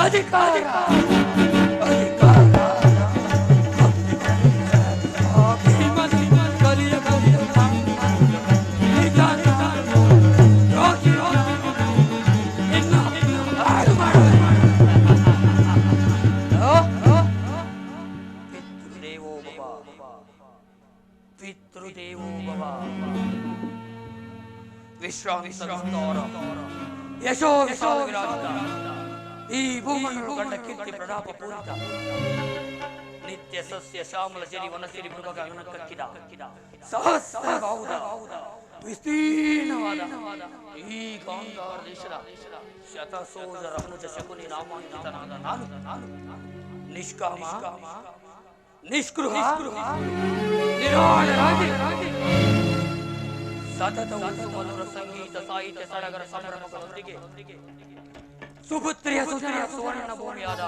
ಅಧಿಕಾರ ಪಿತೃದೇವೋ ಭವ ವಿಶ್ರಾಂತ ಯಶೋ ವಿಶಾಲ ವಿರಾಜಿತ ಈ ಭೂಮಂಡಲ ಕಂಡ ಕೀರ್ತಿ ಪ್ರತಾಪ ಪೂರಿತ ನಿತ್ಯ ಸಸ್ಯ ಶ್ಯಾಮಲ ಜರಿ ವನಸಿರಿ ಮೃಗ ಗಗನ ಕಕ್ಕಿದ ಸಹಸ್ರ ಬಾಹುದ ವಿಸ್ತೀರ್ಣವಾದ ಈ ಗಾಂಧಾರ ದೇಶದ ಶತಸೋದರ ಅನುಜ ಶಕುನಿ ನಾಮಾಂಕಿತನಾದ ನಾನು ನಿಷ್ಕಾಮ ನಿಷ್ಕೃಹ ನಿರಾಳರಾಗಿ ಸತತ ಮಧುರ ಸಂಗೀತ ಸಾಹಿತ್ಯ ಸಡಗರ ಸಂಭ್ರಮಗಳೊಂದಿಗೆ ಸುಪುತ್ರಿಯ ಸುಂದರ ಸುವರ್ಣ ಭೂಮಿಯಾದ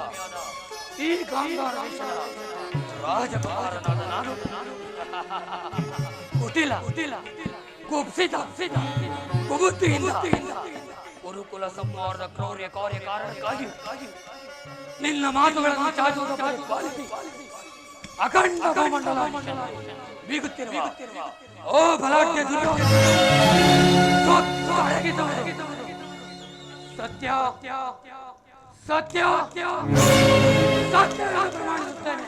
ಈ ಗಾಂಧಾರ ದೇಶದ ರಾಜಕುಮಾರನಾದ ನಾನು ಕುಟಿಲ ಕುಪ್ಸಿತ ಕುಬುದ್ಧಿಯಿಂದ ಗುರುಕುಲ ಸಂಹಾರದ ಕ್ರೌರ್ಯ ಕಾರ್ಯ ಕಾರಣಕ್ಕಾಗಿ ನಿನ್ನ ಮಾತುಗಳನ್ನು ಚಾಚುವುದ ಪಾಲಿಸಿ ಅಖಂಡ ಭೂಮಂಡಲ ಬೀಗುತ್ತಿರುವ ಓ ಬಲಾಢ್ಯ ಸತ್ಯ ಸತ್ಯ ಸತ್ಯ ಪ್ರಮಾಣಿಸುತ್ತೇನೆ.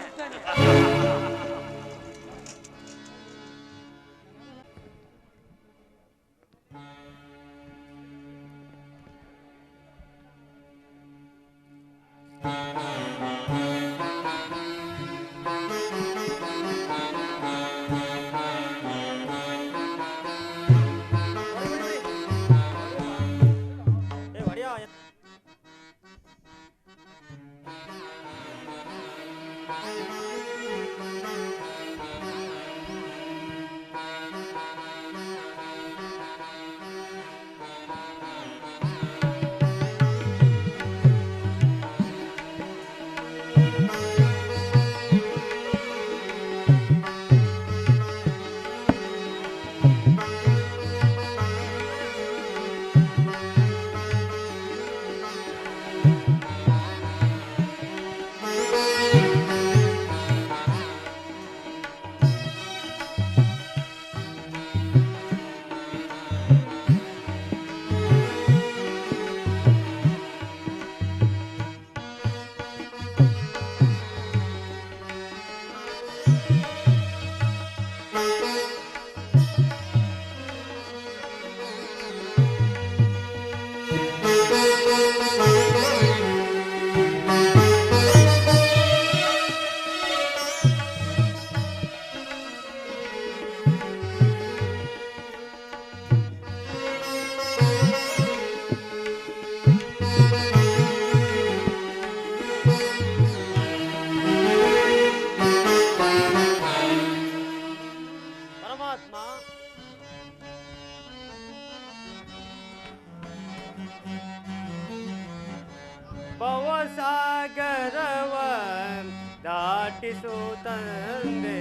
ಭವಸಾಗರವನ್ ದಾಟಿಸು ತಂದೆ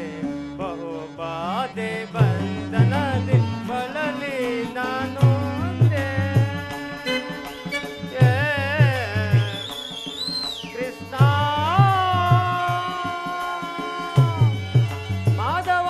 ಬಹುಬಾಧೆ ಬಂಧನದಿ ಬಳಲಿ ನಾನು ಕೃಷ್ಣ ಮಾಧವ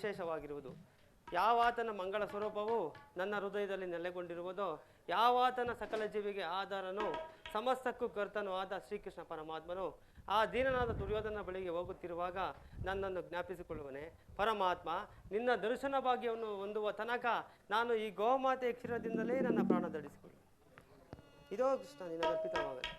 ವಿಶೇಷವಾಗಿರುವುದು. ಯಾವಾತನ ಮಂಗಳ ಸ್ವರೂಪವು ನನ್ನ ಹೃದಯದಲ್ಲಿ ನೆಲೆಗೊಂಡಿರುವುದೋ, ಯಾವಾತನ ಸಕಲ ಜೀವಿಗೆ ಆಧಾರನು ಸಮಸ್ತಕ್ಕೂ ಕರ್ತನೂ ಆದ ಶ್ರೀಕೃಷ್ಣ ಪರಮಾತ್ಮನು ಆ ದೀನನಾದ ದುರ್ಯೋಧನ ಬಳಿಗೆ ಹೋಗುತ್ತಿರುವಾಗ ನನ್ನನ್ನು ಜ್ಞಾಪಿಸಿಕೊಳ್ಳುವನೆ. ಪರಮಾತ್ಮ, ನಿನ್ನ ದರ್ಶನ ಭಾಗ್ಯವನ್ನು ಹೊಂದುವ ತನಕ ನಾನು ಈ ಗೋಮಾತೆಯ ಕ್ಷೀರದಿಂದಲೇ ನನ್ನ ಪ್ರಾಣ ಧರಿಸಿಕೊಳ್ಳು. ಇದೋ ಕೃಷ್ಣ ನಿನ್ನ ಅರ್ಪಿತವಾಗಲಿ.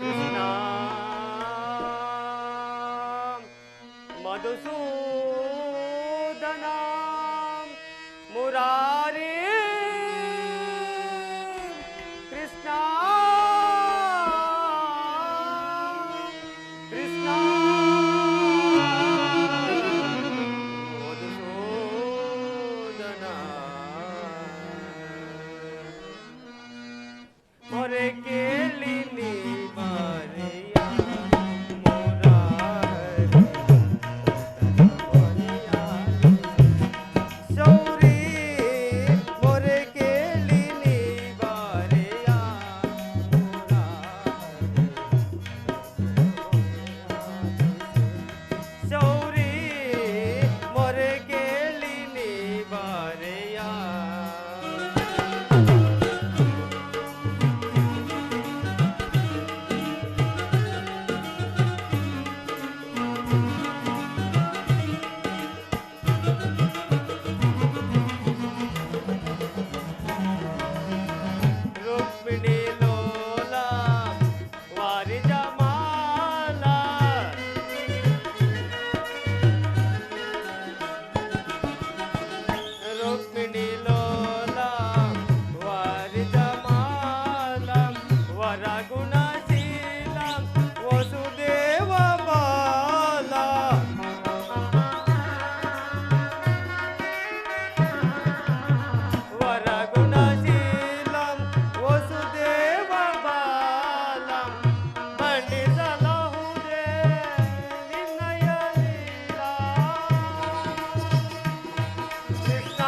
ಕೃಷ್ಣ ಮಧುಸೂದನ ಮುರಾರಿ ಕೃಷ್ಣ ಕೃಷ್ಣ ಮಧುಸೂದನ ಮೊರೆ ಕೇಳಿ ನೀ ಬಾರೆಯ ಮುರಾರಿ ಶೌರಿ ಮೊರೆ ಕೇಳಿ ನೀ ಬಾರೆಯ ಶೌರಿ ಮೊರೆ ಕೇಳಿ ನೀ ಬಾರೆಯ. ರುಕ್ಮಿಣಿ ಲೋಲ ವಾರಿಜ ಮಾಲ ರುಕ್ಮಿಣಿ ಲೋಲ ವಾರಿಜ ಮಾಲ ವರಗುಣಶೀಲ ವಸುದೇವ ಬಾಲ ವರಗುಣಶೀಲಂ ವಸುದೇವ ಬಾಲಂ ಬಣ್ಣಿಸಲಹುದೇ ನಿನ್ನಯ ಲೀಲಾ. ಕೃಷ್ಣ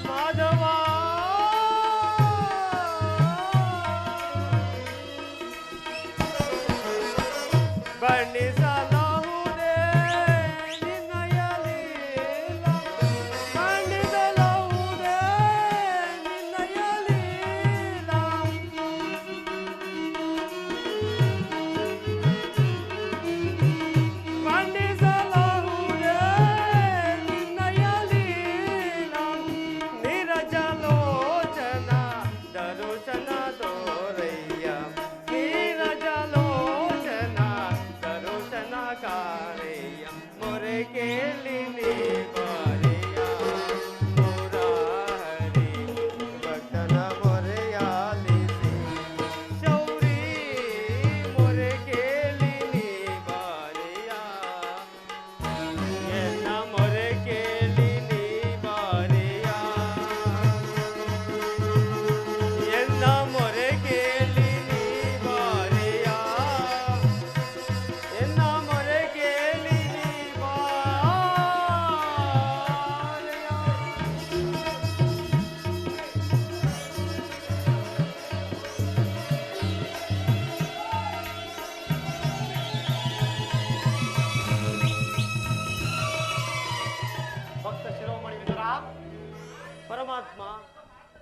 ಮಾಧವ ಬಣ್ಣಿಸಲಹುದೇ ನಿನ್ನಯ ಲೀಲಾ. ಬಣ್ಣಿಸಲಹುದೇ ನಿನ್ನಯ ಲೀಲಾ. ಬಣ್ಣಿಸಲಹುದೇ ನಿನ್ನಯ ಲೀಲಾ. ನೀರಜಲೋಚನ ದರುಶನ ತೋರಯ್ಯ. ನೀರಜಲೋಚನ ದರುಶನ ಕಾರಯ್ಯ. ಮೊರೆ ಕೇಳಿ ನೀ ಬಾರೆಯ ಮುರಾರಿ ಭಕ್ತನ ಮೊರೆಯಾಲಿಸಿ. ಶೌರಿ ಮೊರೆ ಕೇಳಿ ನೀ ಬಾರೆಯ ಎನ್ನ ಮೊರೆ ಕೇಳಿ ನೀ ಬಾರೆಯ ಎನ್ನ ಮೊರೆ ಕೇಳಿ ನೀ ಬಾರೆಯ ಎನ್ನ ಮೊರೆ ಕೇಳಿ ನೀ ಬಾರೆಯ. ಭಕ್ತ ಶಿರೋಮಣಿ ವಿದುರ, ಪರಮಾತ್ಮ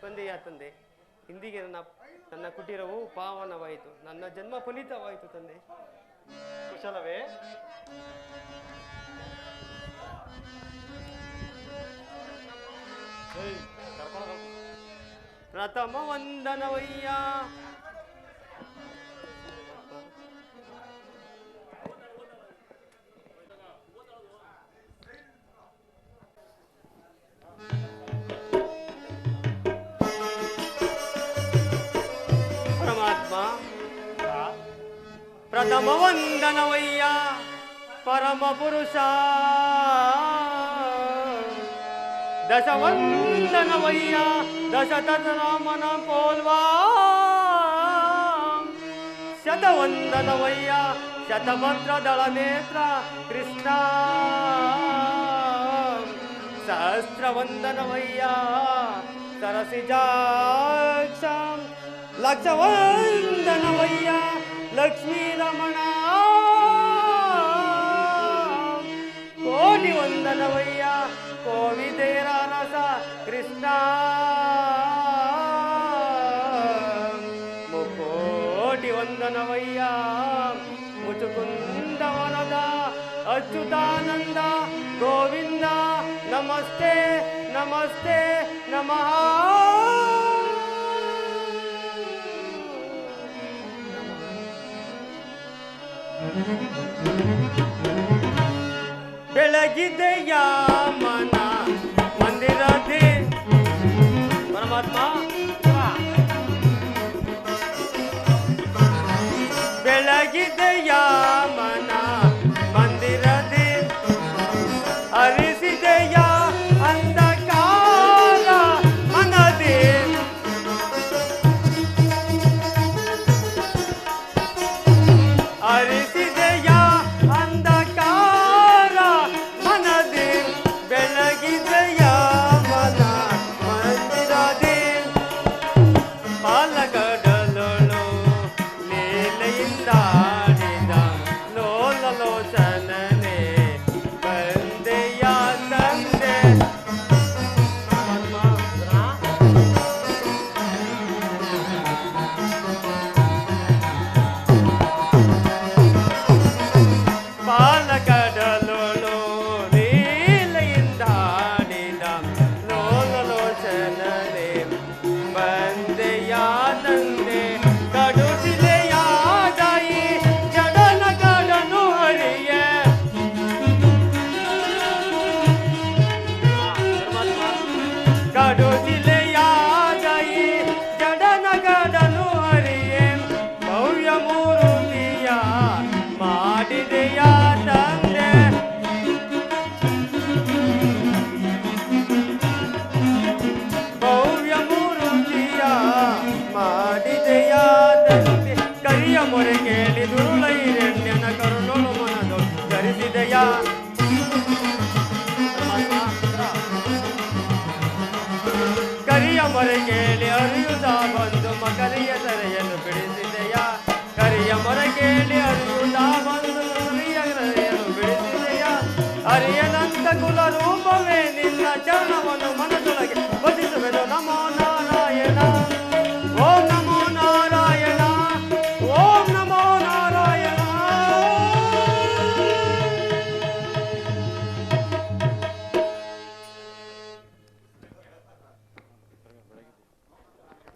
ತಂದೆಯ ತಂದೆ, ಇಂದಿಗೆ ನನ್ನ ಕುಟೀರವು ಪಾವನವಾಯಿತು, ನನ್ನ ಜನ್ಮ ಫಲಿತವಾಯಿತು ತಂದೆ. ಕುಶಲವೇ? ಪ್ರಥಮ ವಂದನವಯ್ಯ. ಪರಮಾತ್ಮ ಪ್ರಥಮ ವಂದನವಯ್ಯ ಪರಮ ಪುರುಷ. ದಶವಂದನವಯ್ಯ ದಶರಥರಾಮನ ಪೋಲ್ವಾ. ಶತವಂದನವಯ್ಯ ಶತಭದ್ರ ದಳ ನೇತ್ರ ಕೃಷ್ಣ. ಸಹಸ್ರವಂದನವಯ್ಯ ಸರಸಿಜಾಕ್ಷ ಲಕ್ಷವಂದನವಯ್ಯ ಲಕ್ಷ್ಮೀ ರಮಣ ಕೋಟಿ ವಂದನವಯ್ಯ ಕೋವಿದೇರ ರಸ ಕೃಷ್ಣ ಮುಕೋಟಿ ವಂದನವಯ್ಯ ಮುಚುಕುಂದ ವರದ ಅಚ್ಯುತಾನಂದ ಗೋವಿಂದ ನಮಸ್ತೆ ನಮಸ್ತೆ ನಮಃ. ಬೆಳಗಿದೆಯ ಮನ ಮಂದಿರದಿ ಪರಮಾತ್ಮ ಬೆಳಗಿದೆಯ ಮನ ಮಂದಿರದಿ ಅರಿಸಿದೆಯ ಅಂಧಕಾರ ಮನದಿ ಅರಿಸಿದೆಯ ಅಂಧಕಾರ ಮನದಿ ಬೆಳಗಿದೆಯ ಮನ ಮಂದಿರದಿ ಪಾಲಕಡಲೊಳು ಲೀಲೆಯಿಂದಾಡಿದ ಲೋಲಲೋಚನನೆ ಬಂದೆಯ ತಂದೆ ಪಾಲಕಡಲೊಳು ಲೀಲೆಯಿಂದಾಡಿದ ಲೋಲಲೋಚನನೆ ಬಂದೆಯ ತಂದೆ ಕಡುಸಿಲೆಯಾದಾಯಿ ಜಡನ ಕಡನು ಹರಿಯ ಕಡುಸಿಲೆಯಾದಾಯಿ ಜಡನ ಕಡನು ಹರಿಯ ಭವ್ಯ ಮೂರುತಿಯ ಮಾಡಿದೆಯ ತಂದೆ ಭವ್ಯ ಮೂರುತಿಯ ಮಾಡಿದೆಯ ತಂದೆ ಕರಿಯ ಮೊರೆ ಕೇಳಿ ದುರುಳೈರಣ್ಯನ ಕರುಣನು ಮನದು ಧರಿಸಿದೆಯ ಕರಿಯ ಮೊರೆ ಕೇಳಿ ಅರಿಯುದ ಬಂದು ಮಕರಿಯ ಸೆರೆಯನ್ನು ಬಿಡಿಸಿದೆಯ ಕರಿಯ ಮೊರೆ ಕೇಳಿ ಅರಿಯುದ ಬಂದು ಮಕರಿಯ ಸೆರೆಯನ್ನು ಬಿಡಿಸಿದೆಯ ಅರಿಯನಂತ ಕುಲ ರೂಪವೇ ನಿನ್ನ ಚರಣವನ್ನು ಮನದೊಳಗೆ ಭಜಿಸುವೆನು ನಮೋ ನಾರಾಯಣ ಓಂ ನಮೋ ನಾರಾಯಣ ಓಂ ನಮೋ ನಾರಾಯಣ.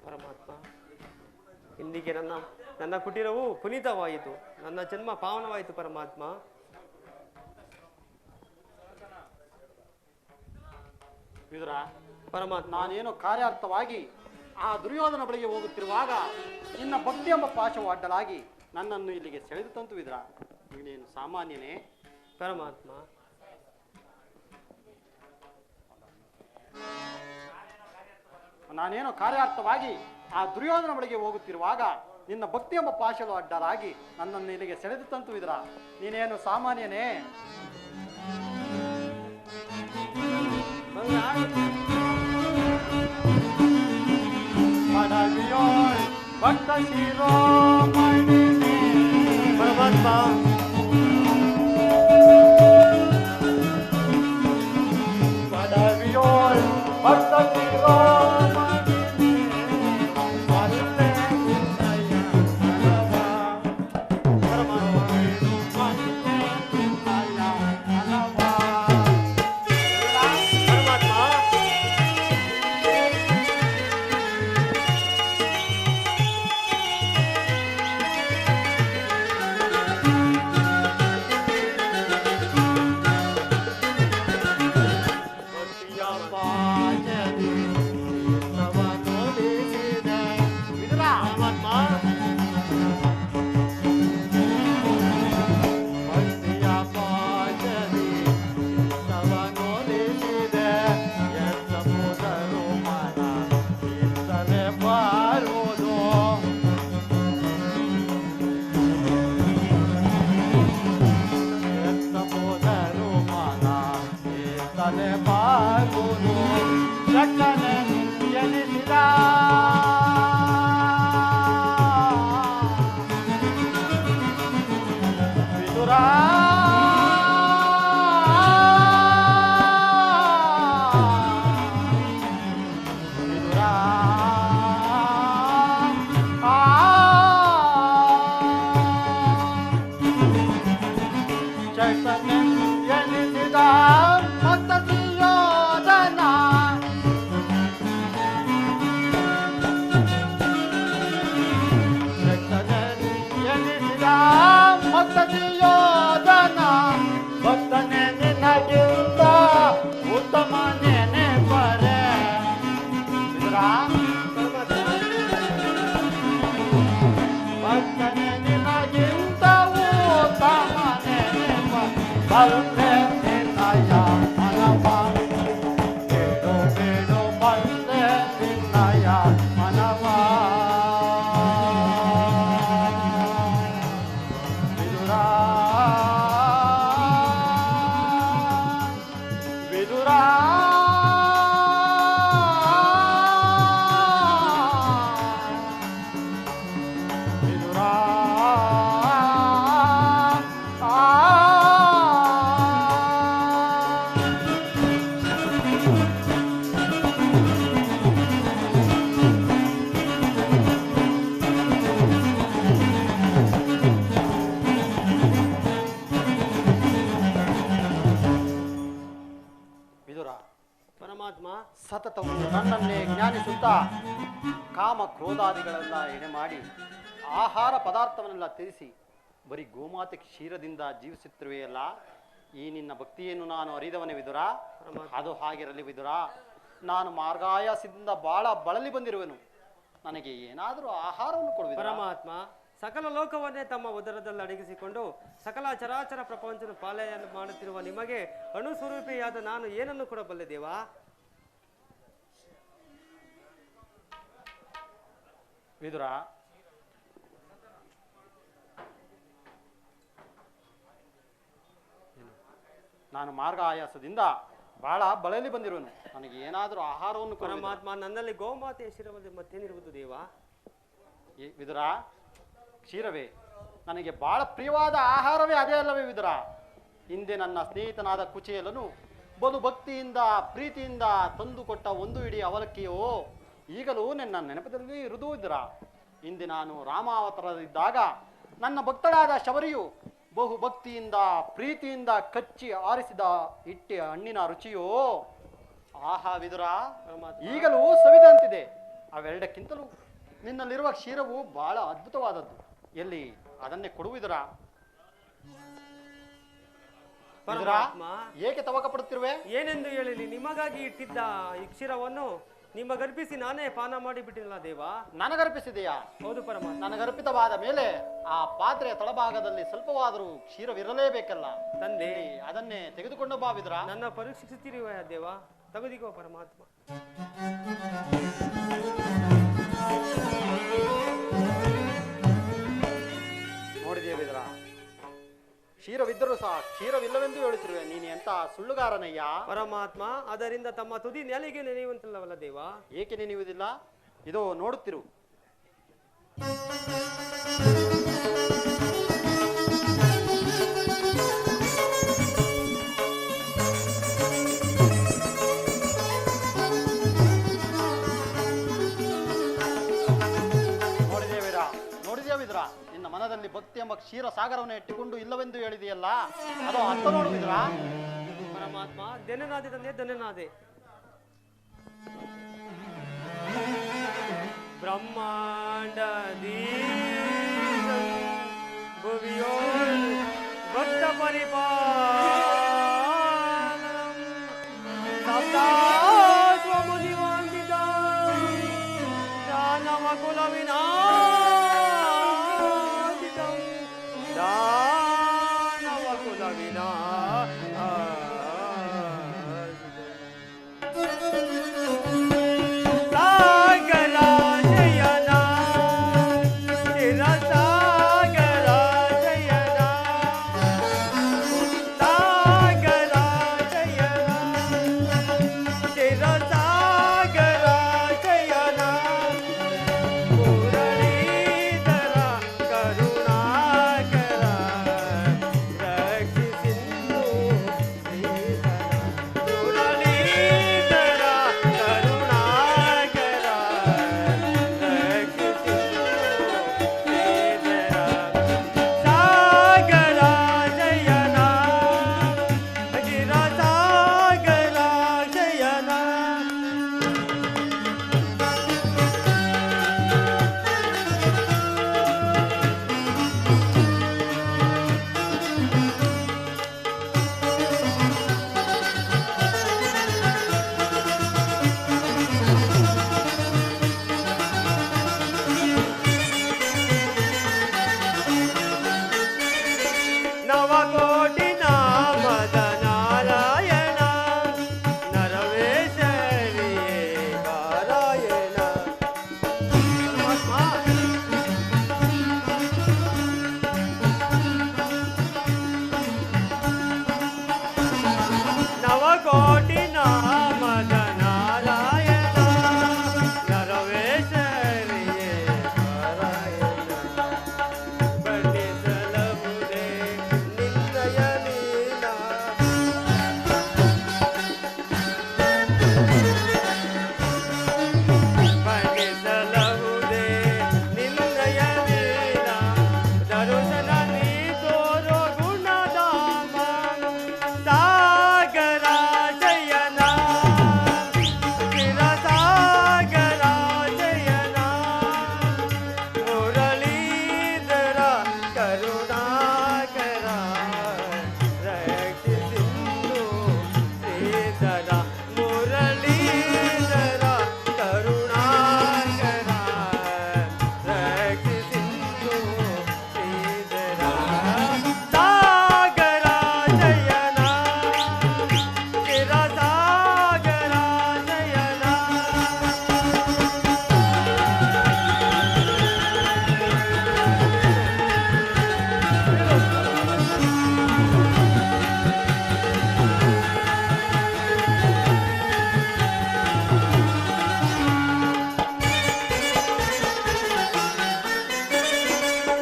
ಪರಮಾತ್ಮ ಇಂದಿಗೆ ನನ್ನ ಕುಟೀರವು ಪುನೀತವಾಯಿತು, ನನ್ನ ಜನ್ಮ ಪಾವನವಾಯಿತು ಪರಮಾತ್ಮ. ವಿದುರ, ಪರಮಾತ್ಮ ನಾನೇನೋ ಕಾರ್ಯಾರ್ಥವಾಗಿ ಆ ದುರ್ಯೋಧನ ಬಳಿಗೆ ಹೋಗುತ್ತಿರುವಾಗ ನಿನ್ನ ಭಕ್ತಿ ಎಂಬ ಪಾಶವು ಅಡ್ಡಲಾಗಿ ನನ್ನನ್ನು ಇಲ್ಲಿಗೆ ಸೆಳೆದು ತಂತು. ವಿದುರ, ನೀನೇನು ಸಾಮಾನ್ಯನೇ? ಪರಮಾತ್ಮ ನಾನೇನೋ ಕಾರ್ಯಾರ್ಥವಾಗಿ ಆ ದುರ್ಯೋಧನ ಬಳಿಗೆ ಹೋಗುತ್ತಿರುವಾಗ ನಿನ್ನ ಭಕ್ತಿ ಎಂಬ ಪಾಶವು ಅಡ್ಡಲಾಗಿ ನನ್ನನ್ನು ಇಲ್ಲಿಗೆ ಸೆಳೆದು ತಂತು. ವಿದುರ, ನೀನೇನು ಸಾಮಾನ್ಯನೇ? ಪಡವಿಯೋಳ್ ಭಕ್ತ ಶಿರೋಮಣಿ ಪರಮಾತ್ಮ ಪಡವಿಯೋಳ್ ಭಕ್ತ ಶಿರೋಮಣಿ ಅಲ್ಲೇ ನಿನ್ನಯ ಅಲವ ಪರಮಾತ್ಮ ಅಲ್ಲೇ ನಿನ್ನಯ ಅಲವ. ಪರಮಾತ್ಮ ಸತತವು ನನ್ನನ್ನೇ ಜ್ಞಾನಿಸುತ್ತಾ ಕಾಮ ಕ್ರೋಧಾದಿಗಳೆಲ್ಲ ಎಡೆ ಮಾಡಿ ಆಹಾರ ಪದಾರ್ಥವನ್ನೆಲ್ಲ ತ್ಯಜಿಸಿ ಬರೀ ಗೋಮಾತೆ ಕ್ಷೀರದಿಂದ ಜೀವಿಸುತ್ತಿರುವೆಯಲ್ಲ, ಈ ನಿನ್ನ ಭಕ್ತಿಯನ್ನು ನಾನು ಅರಿದವನೇ ವಿದುರ. ಅದು ಹಾಗಿರಲಿ ವಿದುರ, ನಾನು ಮಾರ್ಗಾಯಾಸದಿಂದ ಬಹಳ ಬಳಲಿ ಬಂದಿರುವೆನು. ನನಗೆ ಏನಾದರೂ ಆಹಾರವನ್ನು ಕೊಡುವ ಪರಮಾತ್ಮ. ಸಕಲ ಲೋಕವನ್ನೇ ತಮ್ಮ ಉದರದಲ್ಲಿ ಅಡಗಿಸಿಕೊಂಡು ಸಕಲ ಚರಾಚರ ಪ್ರಪಂಚದ ಪಾಲನೆಯನ್ನು ಮಾಡುತ್ತಿರುವ ನಿಮಗೆ ಅಣುಸ್ವರೂಪಿಯಾದ ನಾನು ಏನನ್ನು ಕೊಡಬಲ್ಲೆ ದೇವಾ? ವಿದುರ, ನಾನು ಮಾರ್ಗ ಆಯಾಸದಿಂದ ಬಹಳ ಬಳಲಿ ಬಂದಿರುವನು. ನನಗೆ ಏನಾದರೂ ಆಹಾರವನ್ನು ಪರಮಾತ್ಮ. ನನ್ನಲ್ಲಿ ಗೋಮಾತೆಯ ಶಿರವಲ್ಲಿ ಮತ್ತೇನಿರುವುದು ದೇವಾ? ವಿದುರ, ಕ್ಷೀರವೇ ನನಗೆ ಬಹಳ ಪ್ರಿಯವಾದ ಆಹಾರವೇ ಅದೇ ಅಲ್ಲವೇ ವಿದುರ? ಹಿಂದೆ ನನ್ನ ಸ್ನೇಹಿತನಾದ ಕುಚೇಲನು ಬಲು ಭಕ್ತಿಯಿಂದ ಪ್ರೀತಿಯಿಂದ ತಂದು ಕೊಟ್ಟ ಒಂದು ಇಡೀ ಅವಲಕ್ಕಿಯೋ ಈಗಲೂ ನನ್ನ ನೆನಪದಲ್ಲಿ ಇರುವುದು ವಿದುರ. ಹಿಂದೆ ನಾನು ರಾಮಾವತಾರದಿದ್ದಾಗ ನನ್ನ ಭಕ್ತಳಾದ ಶಬರಿಯು ಬಹು ಭಕ್ತಿಯಿಂದ ಪ್ರೀತಿಯಿಂದ ಕಚ್ಚಿ ಆರಿಸಿದ ಹಿಟ್ಟಿ ಹಣ್ಣಿನ ರುಚಿಯೋ ಆಹಾ ವಿದುರ, ಈಗಲೂ ಸವಿದಂತಿದೆ. ಅವೆರಡಕ್ಕಿಂತಲೂ ನಿನ್ನಲ್ಲಿರುವ ಕ್ಷೀರವು ಬಹಳ ಅದ್ಭುತವಾದದ್ದು. ಎಲ್ಲಿ ಅದನ್ನೇ ಕೊಡುವುದರ? ಏಕೆ ತವಕ ಪಡುತ್ತಿರುವೆ? ಏನೆಂದು ಹೇಳಲಿ, ನಿಮಗಾಗಿ ಇಟ್ಟಿದ್ದ ಈ ಕ್ಷೀರವನ್ನು ನಿಮಗರ್ಪಿಸಿ ನಾನೇ ಪಾನ ಮಾಡಿ ಬಿಟ್ಟಿಲ್ಲ ದೇವಾ. ನನಗರ್ಪಿಸಿದೆಯಾ? ಹೌದು ಪರಮಾತ್ಮ. ನನಗರ್ಪಿತವಾದ ಮೇಲೆ ಆ ಪಾತ್ರೆಯ ತಳಭಾಗದಲ್ಲಿ ಸ್ವಲ್ಪವಾದರೂ ಕ್ಷೀರವಿರಲೇಬೇಕಲ್ಲ ತಂದೆ. ಅದನ್ನೇ ತೆಗೆದುಕೊಂಡು ಬಾ ವಿದುರ. ನನ್ನ ಪರೀಕ್ಷಿಸುತ್ತಿರುವ ದೇವಾ, ತೆಗೆದುಕೋ ಪರಮಾತ್ಮ. ನೋಡಿದೆಯಾ ವಿದುರ, ಕ್ಷೀರವಿದ್ದರೂ ಸಹ ಕ್ಷೀರವಿಲ್ಲವೆಂದು ಹೇಳುತ್ತಿರುವೆ. ನೀನು ಎಂತ ಸುಳ್ಳುಗಾರನಯ್ಯ? ಪರಮಾತ್ಮ, ಅದರಿಂದ ತಮ್ಮ ತುದಿ ನೆಲೆಗೆ ನೆನೆಯುವಂತಿಲ್ಲವಲ್ಲ ದೇವಾ? ಏಕೆ ನೆನೆಯುವುದಿಲ್ಲ? ಇದೋ ನೋಡುತ್ತಿರು. ನೋಡಿದೆಯಾ ವಿದುರ, ನಿನ್ನ ಮನದಲ್ಲಿ ಭಕ್ತಿ ಎಂಬ ಕ್ಷೀರ ಸಾಗರವನ್ನು ಇಟ್ಟುಕೊಂಡು ಇಲ್ಲವೆಂದು ಹೇಳಿದೆಯಲ್ಲ, ಅದು ಅರ್ಥ ನೋಡುವಿದ್ರ? ಪರಮಾತ್ಮ, ಧನ್ಯನಾದೆ ತಂದೆ, ಧನ್ಯನಾದೆ. ಬ್ರಹ್ಮಾಂಡದಿ ಭುವಿಯೋ ಭಕ್ತ ಪರಿಪಾಲನಂ ಸದಾ ಸ್ವಮುನಿವಂದಿತ ದಾನವ ಕುಲವಿನಾದಿತಂ ದಾನವ ಕುಲವಿನಾ ನವಕೋಟಿ ನಾಮದ ನಾರಾಯಣ ನರವೇಶರಿಯೇ ನಾರಾಯಣ. ನವಕೋಟಿ ನಾಮದ ನಾರಾಯಣ ನರವೇಶರಿಯೇ ನಾರಾಯಣ. ಬಣ್ಣಿಸಲಹುದೇ ನಿನ್ನಯ ಲೀಲಾ. ಬಣ್ಣಿಸಲಹುದೇ ನಿನ್ನಯ ಲೀಲಾ. ದರುಶನ ನೀ ತೋರೋ ಗುಣಧಾಮ ಸಾಗರ ಜಯನ ಚಿರಸಾಗರ ಜಯನ ಮುರಳೀಧರ ಕರುಣಾಕರ ರಕ್ಷಿಸಿಂದು ಶ್ರೀಧರ ಮುರಳೀಧರ ಕರುಣಾಕರ ರಕ್ಷಿಸಿಂದು ಶ್ರೀಧರ ಸಾಗರ ಜಯನ ಚಿರಸಾಗರ ಜಯನ.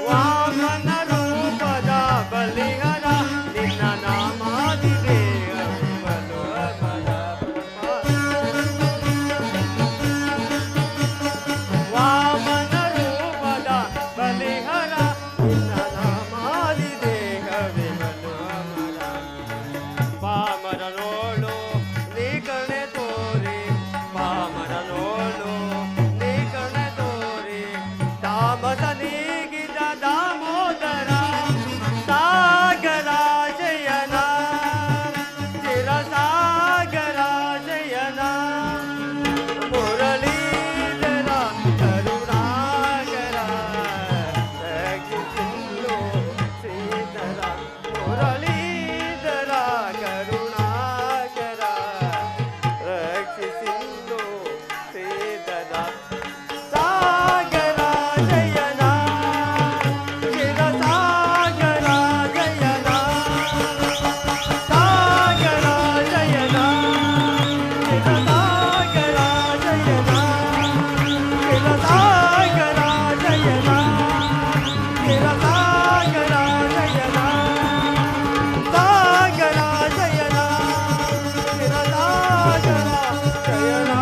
ವಾಮನ ರೂಪದ ಬಲಿಹರ ನಿನ್ನ ನಾಮಾದಿದೆ ಬಲು ಅಮರ. ವಾಮನ ರೂಪದ ಬಲಿಹರ ನಿನ್ನ ನಾಮಾದಿದೆ ಬಲು ಅಮರ. ಪಾಮರನೋಳು ನೀ ಕಣೆ ತೋರಿ ಪಾಮರನೋಳು ನೀ ಕಣೆ ತೋರಿ ತಾಮಸ ನೀಗಿದ ದಾಮೋದರ ಸಾಗರ ಜಯನ ಚಿರಸಾಗರ ಜಯನ ಮುರಳೀಧರ ಕರುಣಾಕರ ರಕ್ಷಿಸಿಲ್ಲು ಶ್ರೀಧರ ಮುರಳೀಧರ ಕರುಣಾಕರ ರಕ್ಷಿಸಿಲ್ಲು ಶ್ರೀಧರ ಸಾಗರ ಜಯನ ಚಿರಸಾಗರ ಜಯನ ಸಾಗರ ಜಯನ ಚಿರಸಾಗರ ಜಯನ ಚಿರಸಾಗರ ಜಯನ ಚಿರಸಾಗರ ಜಯನ ಸಾಗರ ಜಯನ ಚಿರಸಾಗರ ಜಯನ.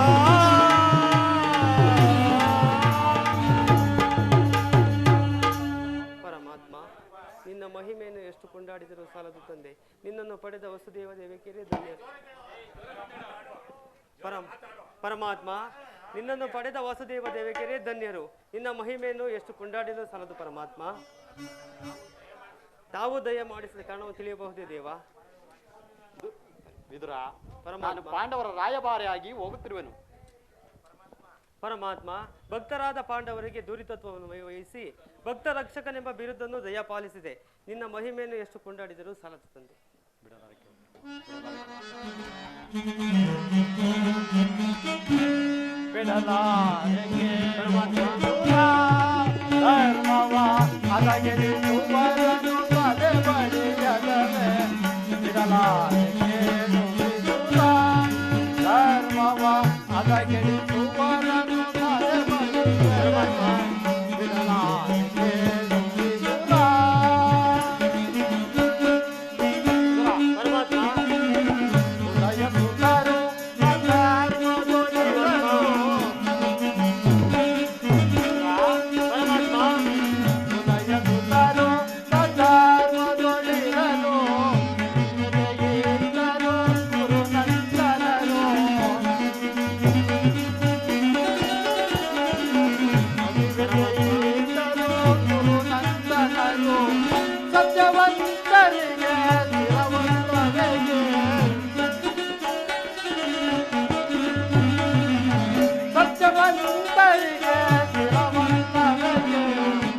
ಪರಮಾತ್ಮ ನಿನ್ನ ಮಹಿಮೆಯನ್ನು ಎಷ್ಟು ಕೊಂಡಾಡಿದರೂ ಸಾಲದು ತಂದೆ. ನಿನ್ನನ್ನು ಪಡೆದ ವಸುದೇವ ದೇವಕಿಯರೇ ಧನ್ಯ. ಪರಮಾತ್ಮ ನಿನ್ನನ್ನು ಪಡೆದ ವಸುದೇವ ದೇವಕಿಯರೇ ಧನ್ಯರು. ನಿನ್ನ ಮಹಿಮೆಯನ್ನು ಎಷ್ಟು ಕೊಂಡಾಡಿದರೂ ಸಾಲದು ಪರಮಾತ್ಮ. ತಾವು ದಯ ಮಾಡಿಸಿದ ಕಾರಣವನ್ನು ತಿಳಿಯಬಹುದೇ ದೇವ? ವಿದುರ, ನಾನು ಪರಮಾತ್ಮ ಪಾಂಡವರ ರಾಯಭಾರಿಯಾಗಿ ಹೋಗುತ್ತಿರುವೆನು. ಪರಮಾತ್ಮ ಭಕ್ತರಾದ ಪಾಂಡವರಿಗೆ ದುರಿತತ್ವವನ್ನು ವಹಿಸಿ ಭಕ್ತ ರಕ್ಷಕನೆಂಬ ಬಿರುದನ್ನು ದಯಪಾಲಿಸಿದೆ. ನಿನ್ನ ಮಹಿಮೆಯನ್ನು ಎಷ್ಟು ಕೊಂಡಾಡಿದರೂ ಸಾಲದು ತಂದೆ. ಬಿಡಲಾರೆಗೆ ಧರ್ಮವ ಅದಗೆರಿ ಸುವರನು ತಲೆ ಬಡಿಯದವೆ. ಬಿಡಲಾರೆಗೆ ಧರ್ಮವ ಅದಗೆರಿ ಸುವರನು ತಲೆ ಬಡಿಯದವೆ. ಬಿಡಲಾರೆಗೆ ಪರಮಾತ್ಮ ಉದಯ ಸುಂದರು ಸತ್ಯವಂತರಿಗೆ ಸ್ಥಿರವಂತರಿಗೆ ಸತ್ಯವಂತರಿಗೆ ಸ್ಥಿರವಂತರಿಗೆ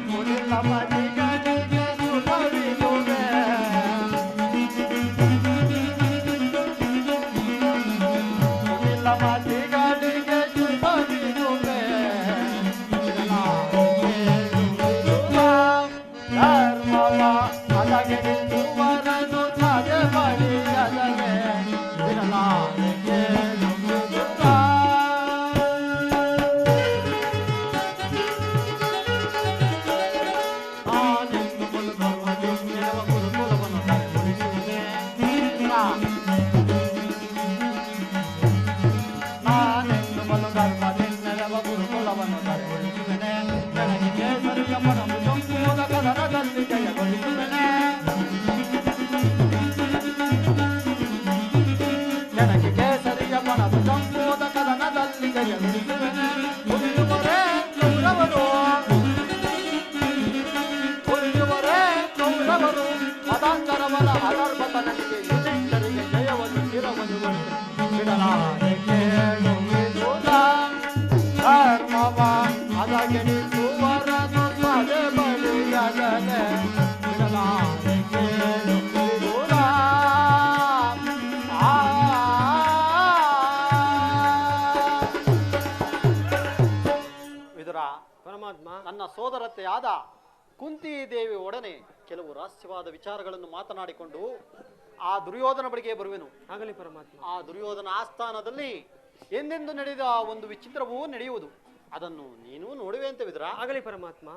ಮುನಿಲ ಮನಿಗಳಿಗೆ ಸುಖವಿದುವೆ. ಪಾಂಡವರ ಅನರ್ಭತನಿಗೆ ಯುಧಿಷ್ಠರಿಗೆ ಜಯವನ್ನು ಚಿರವನ್ನು ಬಿಡಲಾರೆ ಕೇಳು ವಿದುರ ಧರ್ಮವ ಅದಗೆಡಿಸುವರನು ಸ್ವದೆ ಬಳಿಯದನೆ ಬಿಡಲಾರೆ ಕೇಳು ವಿದುರ ವಿದುರ ಪರಮಾತ್ಮ, ನನ್ನ ಸೋದರತೆಯಾದ ಕುಂತಿ ದೇವಿ ಒಡನೆ ಕೆಲವು ರಹಸ್ಯವಾದ ವಿಚಾರಗಳನ್ನು ಮಾತನಾಡಿಕೊಂಡು ಆ ದುರ್ಯೋಧನ ಬಳಿಗೆ ಬರುವೆನು. ಆಗಲಿ ಪರಮಾತ್ಮ. ಆ ದುರ್ಯೋಧನ ಆಸ್ಥಾನದಲ್ಲಿ ಎಂದೆಂದು ನಡೆದ ಒಂದು ವಿಚಿತ್ರವೂ ನಡೆಯುವುದು, ಅದನ್ನು ನೀನು ನೋಡುವೆ ಅಂತ ವಿದುರ. ಆಗಲಿ ಪರಮಾತ್ಮ.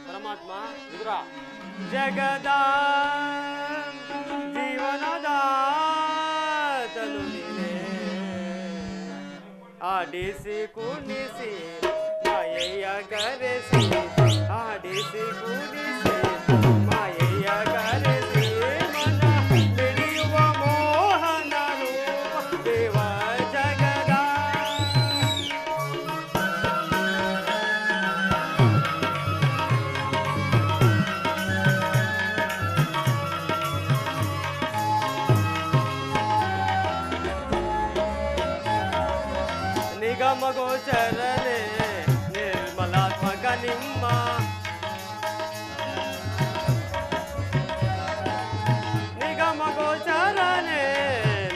ಪರಮಾತ್ಮ, ವಿದುರ, ಜಗದ ಜೀವನದ ತನು ನೀನೆ ಆಡಿಸಿ ಕುಣಿಸಿ ಮಾಯೆಯ ಕರೆಸಿ ಆಡಿಸಿ ಕುಣಿಸಿ ಮಾಯೆಯ ಕರೆಸಿ ಮನ ಹಿಡಿಯುವ ಮೋಹನ ರೂಪ ದೇವ ಜಗದ ನಿಗಮ ಗೋಚರನೆ ನಿರ್ಮಲಾತ್ಮಕ ನಿಮ್ಮ ನಿಗಮ ಗೋಚರನೆ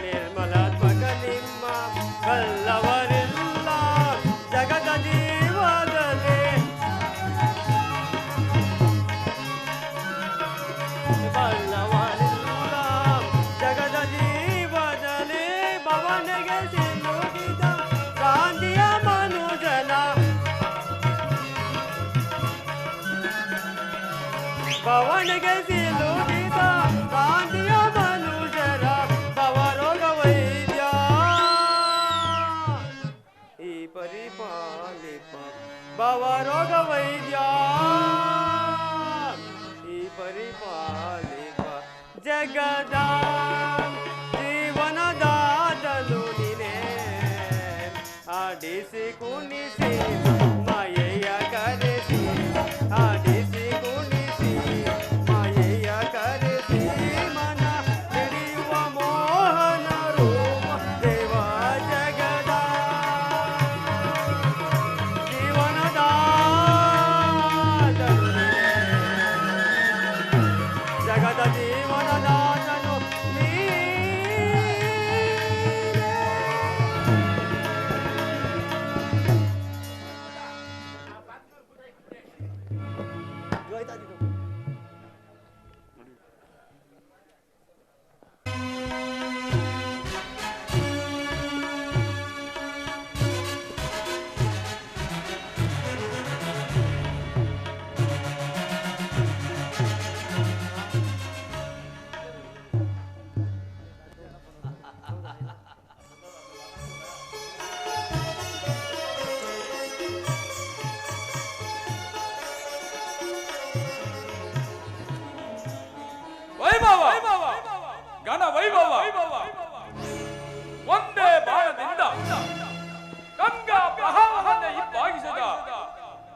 ನಿರ್ಮಲಾತ್ಮಕ ನಿಮ್ಮ ಕಲ್ಲವರಿಲ್ಲ ಜಗದ ಜೀವದಲ್ಲಿ ಕಲ್ಲವರಿಲ್ಲ ಜಗದ ಜೀವದಲ್ಲಿ ಭವನಿಗೆ ಸಿಲುಕಿದ ಗಾಂಧಿಯ ಮನುಜನ ಭವನಿಗೆ ಸಿಲುಕಿದ ಗಾಂಧಿಯ ಮನುಜರ ಭವರೋಗ ವೈದ್ಯ ಈ ಪರಿಪಾಲಿಪ ಭವರೋಗ ವೈದ್ಯ ಈ ಪರಿಪಾಲಿಪ ಜಗದ ಜೀವನದಾದಲು ನೀನೆ ಆಡಿಸಿ ಕುಣಿಸಿ ಮಾಯೆಯ ಕರೆಸಿ ಆಡಿಸಿ ಕುಣಿಸಿ ಮಾಯೆಯ ಕರೆಸಿ ಮನ ಹಿಡಿಯುವ ಮೋಹನ ರೂಪ ದೇವ ಜಗದ ಜೀವನದ ಜಗದ ಜೀವನದಾತನು ವೈಭವ ಘನ ವೈಭವ ಒಂದೇ ಬಾಣದಿಂದ ಗಂಗಾ ಪ್ರವಾಹವನ್ನೇ ಇಬ್ಬಾಗಿಸಿದ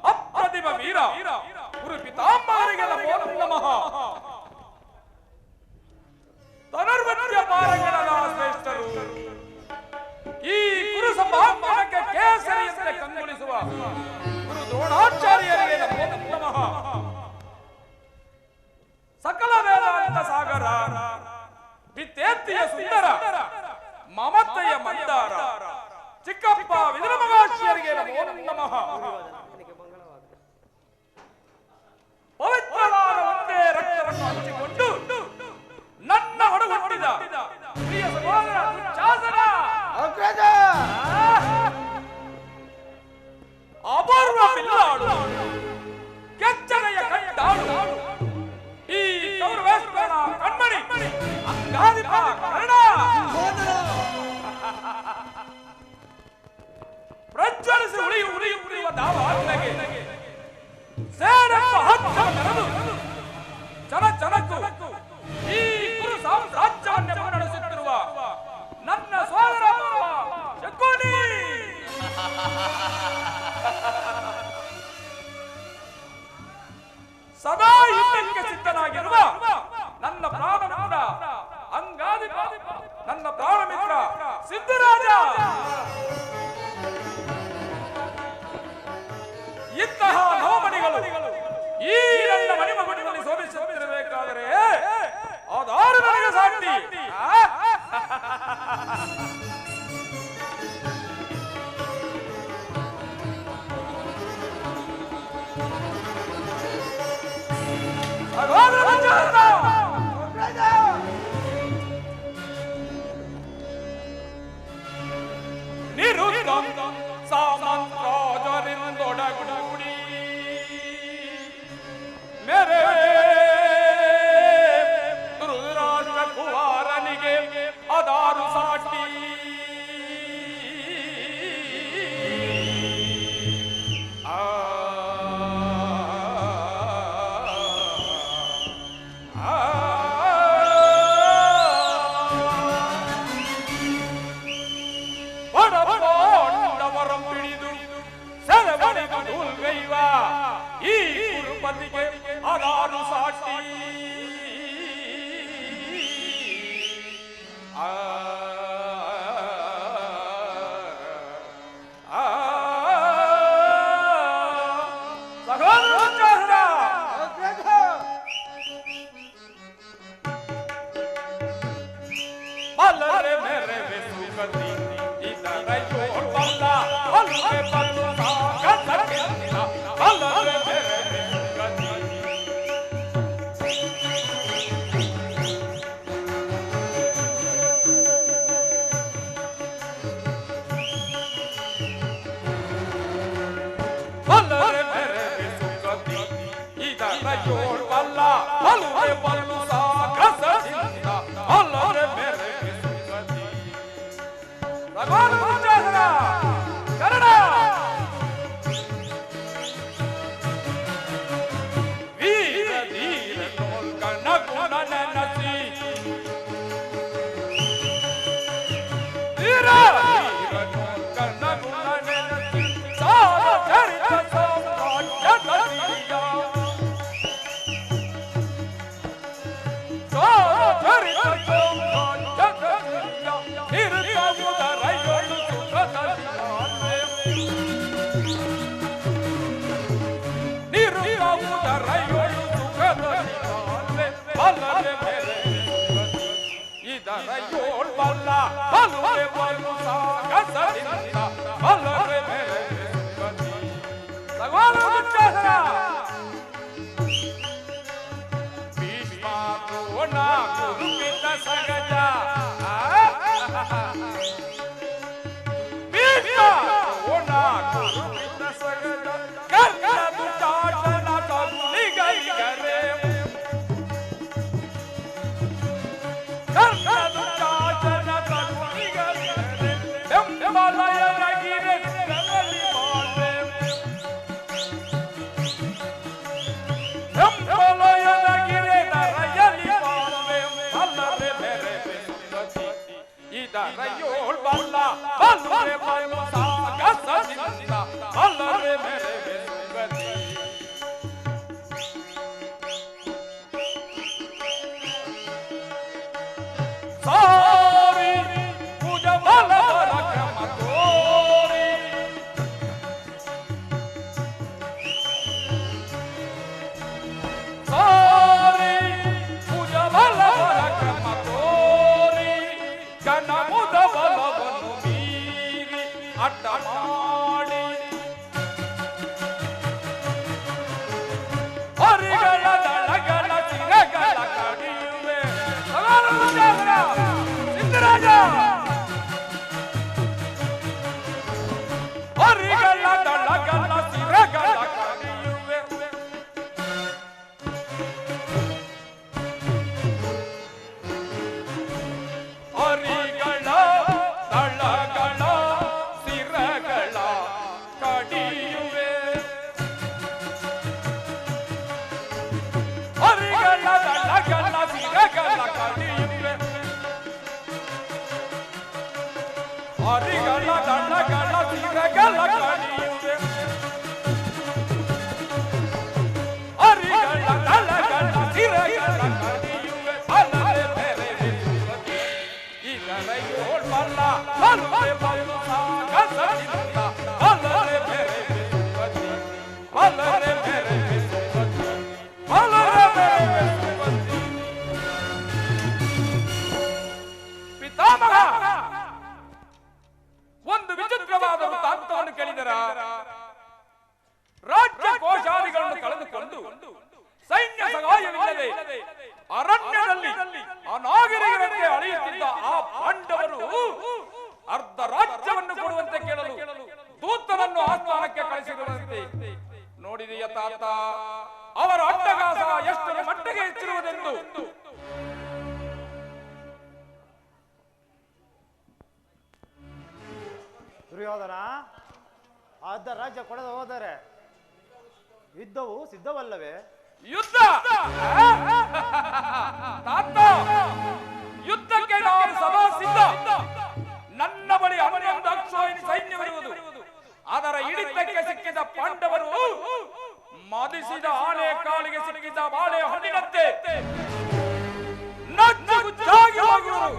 ಅಪ್ರತಿಮ ವೀರ ಗುರು ಪಿತಾಂಬರಿಗೆ ನಮೋ ನಮಃ. ಧನುರ್ವಿದ್ಯ ಪಾರಂಗಣದ ಶ್ರೇಷ್ಠರು ಈ ಗುರು ಸಂಭಾಷಣಕ್ಕೆ ಕೇಸರಿಯಂತೆ ಕಂಗೊಳಿಸುವ ಗುರು ದ್ರೋಣಾಚಾರ್ಯರಿಗೆ ನಮೋ ನಮಃ. ಸಕಲ ವೇದಾಂತ ಸಾಗರ ವಿದ್ಯೇತ್ತಿಯ ಸುಂದರ ಮಮತೆಯ ಮಂದಾರ ಚಿಕ್ಕಪ್ಪ ವಿದುರಮಗಾಶ್ಯರಿಗೆ ನಮೋ ನಮಃ. ಪವಿತ್ರವಾದ ಒಂದೇ ರಕ್ತವನ್ನು ಹಂಚಿಕೊಂಡು ನನ್ನ ಒಡಹುಟ್ಟಿದ ಪ್ರಿಯ ಸಹೋದರ ದುಶ್ಯಾಸನ ಅಪೂರ್ವ ಬಿಲ್ಲಾಳು ಕೆಚ್ಚನೆಯ ಕಟ್ಟಾಳು ಈ ಕೌರವೇಶ್ವರನ ಕಣ್ಮಣಿ ಅಂಗಾಧಿಪ ಕರ್ಣ ಪ್ರಜ್ವಲಿಸಿ ಉಳಿಯುವ ದಾವಾಗ್ನೆಗೆ ಸೇನೆಂಬ ಹಚ್ಚ ಮೆರೆದು ಜನಕ್ಕೂ ಈ ಕುರು ಸಾಮ್ರಾಜ್ಯವನ್ನೇ ಮುನ್ನಡೆಸುತ್ತಿರುವ ನನ್ನ ಸೋದರ ಶಕುನಿ ಸದಾ ಯುದ್ಧಕ್ಕೆ ಸಿದ್ಧ ಅಲ್ಲರೆ ಮೇರೆ ಸುಗತಿ ಇದರ ಯೋಳ್ಬಲ್ಲ ಅಲ್ಲರೆ ಬಲ್ಲು ಸಾಗತಿಲ್ಲ ಅಲ್ಲರೆ ಮೇರೆ ಸುಗತಿ ಅಲ್ಲರೆ ಮೇರೆ ಸುಗತಿ ಇದರ ಯೋಳ್ಬಲ್ಲ ಅಲ್ಲರೆ ಬಲ್ಲು ಸಾಗತಿಲ್ಲ ಅಲ್ಲರೆ ಮೇರೆ ಸುಗತಿ ಭಗವಾನ್ ಮುಜಾಹರ ಕನ್ನಡ ವೀರ ಧೀರ ಕಣ್ಣ ಗುಣ ನೆನಸಿ ವೀರ ಧೀರ ಕಣ್ಣ ಗುಣ ನೆನಸಿ ಸಾರ ಚರಿತ ಸಾಮ್ರಾಜ್ಯ ನದಿಯ ಸಾರ ಚರಿತ ಸಾಮ್ರಾಜ್ಯ ನದಿಯ ನಿರುತ್ತಮುದರ ಯೋಳು ಸುಖದಲ್ಲಿಯಾನೆ ನಿರುತ್ತಮುದರ ಯೋಳು ಸುಖದಲ್ಲಿಯಾನೆ ಅಲ್ಲದೆ ಮೇರೆ ಸುಖದಿ ಇದರ ಯೋಳ್ ಬಲ್ಲ ಅಲ್ಲದೆ ಬಲ್ಲು ಸಾಗಸದಿಂದ ಅಲ್ಲದೆ ಮೇರೆ ಸುಖದಿ ಭಗವಾನ್ ಮುಜಾಹರ ಭೀಷ್ಮ ದ್ರೋಣ ಕುರುಪಿತ ಸಗಜ ಭೀಷ್ಮ ದ್ರೋಣ ಕುರುಪಿತ ಸಗಜ ಕರ್ಣ ದುಶ್ಯಾಸನ ತಗುಲಿಗರೆ ಕರ್ಣ ದುಶ್ಯಾಸನ ತಗುಲಿಗರೆ ಬೆಂಬಲಯನಗಿರೆ ಕರಲಿ ಬಾಳ್ವೆ ಬೆಂಬಲಯನಗಿರೆ ನರಯಲಿ ಬಾಳ್ವೆ ಅಲ್ಲದೆ ಮೇರೆ ಸುಗತಿ ಇದರ ಯೋಳ್ ಬಲ್ಲ ಅಲ್ಲದೆ ಬಲ್ಲು ಸಾಗಸದಿಂದ ಅಲ್ಲದೆ ಮೇರೆ ಸುಗತಿ ಸಾರಿ ಪೂಜ ಬಲವರ ಕ್ರಮ ತೋರಿ ಸಾರಿ ಪೂಜ ಬಲವರ ಕ್ರಮ ತೋರಿ ಜನಮುದ ಬಲವನ್ನು ಮೀರಿ ಅಡ್ಡ ಮಾಡಿ ಹರಿಗಳ ದಳಗಳ ಸಿರಗಳ ಕಡಿಯುವೆ ಸಿದ್ದರಾಜ ಹರಿಗಳ ದಳಗಳ ಸಿರಗಳ ಕಡಿಯುವೆ ಹರಿಗಳ ದಳಗಳ ಸಿರಗಳ ಕಡಿಯುವೆ ಹರಿಗಳ ದಳಗಳ ಸಿರಗಳ ಕಡಿಯುವೆ ಹರಿಗಳ ದಳಗಳ ಸಿರಗಳ ಕಡಿಯುವೆ ಹರಿಗಳ ದಳಗಳ ಸಿರಗಳ ಕಡಿಯುವೆ ಅಲ್ಲದೆ ಬೇರೆ ಸುಗತಿ ಇದರ ಯೋಳ್ ಬಲ್ಲ ಅಲ್ಲದೆ ಬಲ್ಲು ಸಾಗಸದಿಂದ ಅಲ್ಲದೆ ಬೇರೆ ಸುಗತಿ ಅಲ್ಲದೆ ಬೇರೆ ಸುಗತಿ ಅಲ್ಲದೆ ಬೇರೆ ಸುಗತಿ ಪಿತಾಮಹ ಒಂದು ವಿಚಿತ್ರವಾದ ವೃತ್ತಾಂತವನ್ನು ಕೇಳಿದರ ರಾಜ್ಯ ಕೋಶಾದಿಗಳನ್ನು ಕಳೆದುಕೊಂಡು ಸೈನ್ಯ ಸಹಾಯವಿಲ್ಲದೆ ಅರಣ್ಯದಲ್ಲಿ ಅನಾಗರಿಕರಂತೆ ಅಳೆಯುತ್ತಿದ್ದ ಆ ಪಾಂಡವರು ಅರ್ಧ ರಾಜ್ಯವನ್ನು ಕೊಡುವಂತೆ ಕೇಳಲು ದೂತನನ್ನು ಆಸ್ಥಾನಕ್ಕೆ ಕಳಿಸಿರುವಂತೆ ನೋಡಿದೆಯ ತಾತ ಅವರ ಅಟ್ಟಗಾಸ ಎಷ್ಟರ ಮಟ್ಟಿಗೆ ಹೆಚ್ಚಿರುವುದೆಂದು ದುರ್ಯೋಧನ ಅರ್ಧ ರಾಜ್ಯ ಕೊಡದೆ ಹೋದರೆ ಯುದ್ಧವು ಸಿದ್ಧವಲ್ಲವೇ? ಯುದ್ಧ ತಾತ ಯುದ್ಧಕ್ಕೆ ನಾನು ಸದಾ ಸಿದ್ಧ. ನನ್ನ ಬಳಿ 11 ಅಕ್ಷೋಹಿಣಿ ಸೈನ್ಯವಿರುವುದು. ಅದರ ಹಿಡಿತಕ್ಕೆ ಸಿಕ್ಕಿದ ಪಾಂಡವರು ಮದಿಸಿದ ಆನೆ ಕಾಲಿಗೆ ಸಿಕ್ಕಿದ ಬಾಳೆ ಹಣ್ಣಿನಂತೆ ನಜ್ಜುಗುಜ್ಜಾಗಿ ಹೋಗುವರು.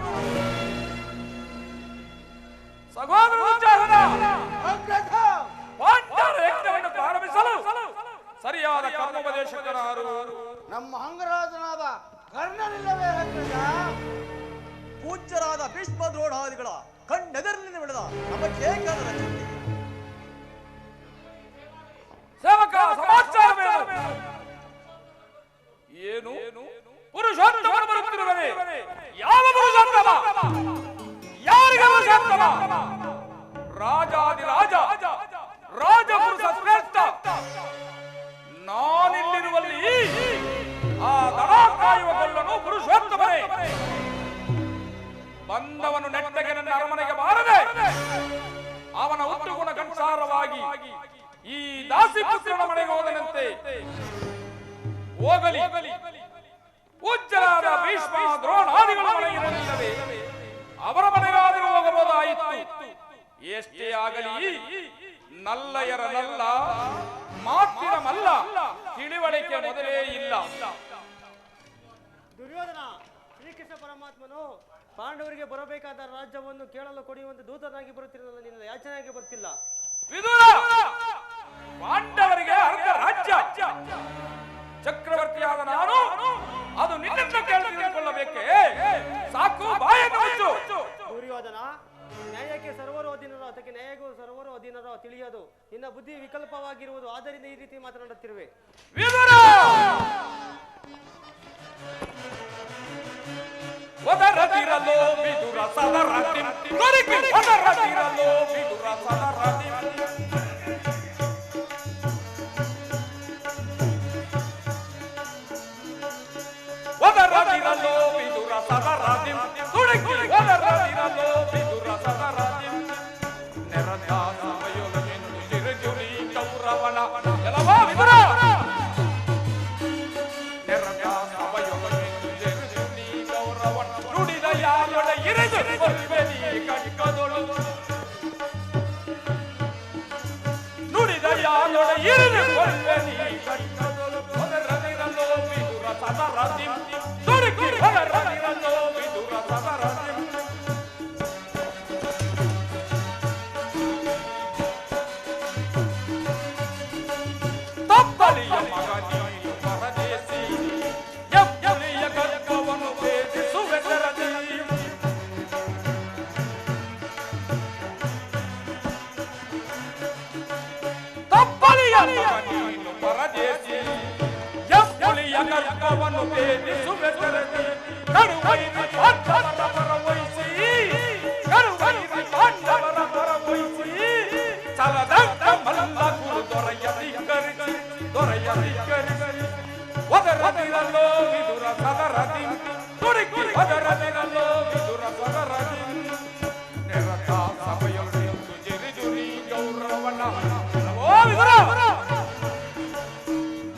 ಸಹೋದರ ಉಜ್ಜಾಹನ ಪಾಂಡವರ ಯಜ್ಞವನ್ನು ಪ್ರಾರಂಭಿಸಲು ಸರಿಯಾದ ಕರ್ಮೋಪದೇಶಕರಾರು ನಮ್ಮ ಅಂಗರಾಜನಾದ ಕರ್ಣನಿಲ್ಲವೇ ಅಗ್ರಜ? ಪೂಜ್ಯರಾದ ಭೀಷ್ಮ ದ್ರೋಣಾದಿಗಳ ಕಣ್ಣೆದರಿನಿಂದ ಬೆಳೆದ ನಮಗೇಕಾದ ಚಿಂತೆ. ಸೇವಕ ಸಮಾಚಾರವೇನು? ಏನು ಪುರುಷೋತ್ತಮನು ಬರುತ್ತಿರುವನೆ? ಯಾವ ಪುರುಷೋತ್ತಮ? ಯಾರಿಗೆ ಪುರುಷೋತ್ತಮ? ರಾಜಾದಿರಾಜ ರಾಜಪುರುಷ ಶ್ರೇಷ್ಠ ನಾನಿಲ್ಲಿರುವಲ್ಲಿ ಆ ದನ ಕಾಯುವ ಕೊಲ್ಲನು ಪುರುಷೋತ್ತಮನೇ. ಬಂದವನು ನೆಟ್ಟಗೆ ನನ್ನ ಅರಮನೆಗೆ ಬಾರದೆ ಅವನ ಉತ್ತುಗುಣಕ್ಕನುಸಾರವಾಗಿ ಈ ದಾಸಿ ಪುತ್ರನ ಮನೆಗೆ ಹೋದನಂತೆ ಹೋಗಲಿ. ಪೂಜ್ಯರಾದ ಭೀಷ್ಮ ದ್ರೋಣಾದಿಗಳ ಮನೆಗಿರಲಿಲ್ಲವೇ ಅವರ ಮನೆಗಾದರೂ ಹೋಗಬಹುದಾಯಿತು. ಎಷ್ಟೇ ಆಗಲಿ ನಲ್ಲಯರ ನಲ್ಲ ಮಾತಿನ ಮಲ್ಲ ತಿಳಿವಳಿಕೆ ಮೊದಲೇ ಇಲ್ಲ. ದುರ್ಯೋಧನ, ಶ್ರೀಕೃಷ್ಣ ಪರಮಾತ್ಮನು ಪಾಂಡವರಿಗೆ ಬರಬೇಕಾದ ರಾಜ್ಯವನ್ನು ಕೇಳಲು ಕೊಡುವಂತೆ ದೂತನಾಗಿ ಬರುತ್ತಿರಲಿಲ್ಲ, ನಿನ್ನ ಯಾಚನೆಯಾಗಿ ಬರ್ತಿಲ್ಲ. ವಿದುರ, ಪಾಂಡವರಿಗೆ ಅರ್ಧ ರಾಜ್ಯ ಚಕ್ರವರ್ತಿಯಾದ ನಾನು ಅದು ನಿನ್ನನ್ನು ಕೇಳಿಕೊಳ್ಳಬೇಕೆ? ಸಾಕು, ಬಾಯನ್ನು ಮುಚ್ಚು. ದುರ್ಯೋಧನ, ನ್ಯಾಯಕ್ಕೆ ಸರ್ವರು ಅಧೀನರು, ಅದಕ್ಕೆ ನ್ಯಾಯಗೂ ಸರ್ವರು ಅಧೀನರು ತಿಳಿಯೋದು ನಿನ್ನ ಬುದ್ಧಿ ವಿಕಲ್ಪವಾಗಿರುವುದು, ಆದ್ದರಿಂದ ಈ ರೀತಿ ಮಾತನಾಡುತ್ತಿರುವೆ. ವಿದುರ, ಒದರದಿರಲೋ ವಿದುರ ಸದರದಿ ದೊರಕಿ ಒದರದಿರಲೋ ವಿದುರ ಸದರದಿ ಒದರದಿರಲೋ ವಿದುರ ಸದರದಿ ದೊರಕಿ ಒದರದಿರಲೋ ವಿದುರ ಸದರದಿ ನೆರದ ಸಮಯೊಳಗೆಂದು ತಿರುಗುರಿ ಕೌರವನ ಎಲ್ಲವಾ ವಿದುರ ನೆರದ ಸಮಯೊಳಗೆಂದು ತಿರುಗುರಿ ಕೌರವನ ನುಡಿದ ಯಾಯೊಡ ಇರಿದು ಕೊಲ್ವೆನಿ ಕಣ್ಕದೊಳು ನುಡಿದ ಯಾಯೊಡ ಇರಿದು ಕೊಲ್ವೆನಿ ಕಣ್ಕದೊಳು ಒದರದಿರಲೋ ವಿದುರ ಸದರದಿ ದೊರಕಿ ಒದರದಿರಲೋ ವಿದುರ ಸದರದಿ ತಪ್ಪಲಿಯ ಮಗ ನೀನು ಪರದೇಸಿ ಎಬ್ಬುಲಿಯ ಗರ್ಭವನ್ನು ಭೇದಿಸುವೆ ಸರದಿ ತಪ್ಪಲಿಯ ಮಗ ನೀನು ಪರದೇಸಿ ಎಬ್ಬುಲಿಯ ಗರ್ಭವನ್ನು ಭೇದಿಸುವೆ ಸರದಿ ಕಡುವೈರಿ ಪಾಂಡವರ ಪರವಹಿಸಿ ಕಡುವೈರಿ ಪಾಂಡವರ ಪರವಹಿಸಿ ಚಲದಂತ ಮಲ್ಲ ಗುರು ದೊರೆಯದಿಕ್ಕರಿಸಿ ದೊರೆಯದಿಕ್ಕರಿಸಿ ಒದರದಿರಲೋ ವಿದುರ ಸದರದಿ ತುಡುಕಿ ಒದರದಿರಲೋ ವಿದುರ ಸದರದಿ ನೆರತ ಸಭೆಯೊಳಗೆಂದು ಜರಿದುರಿ ಗೌರವನ ಓ ವಿದುರ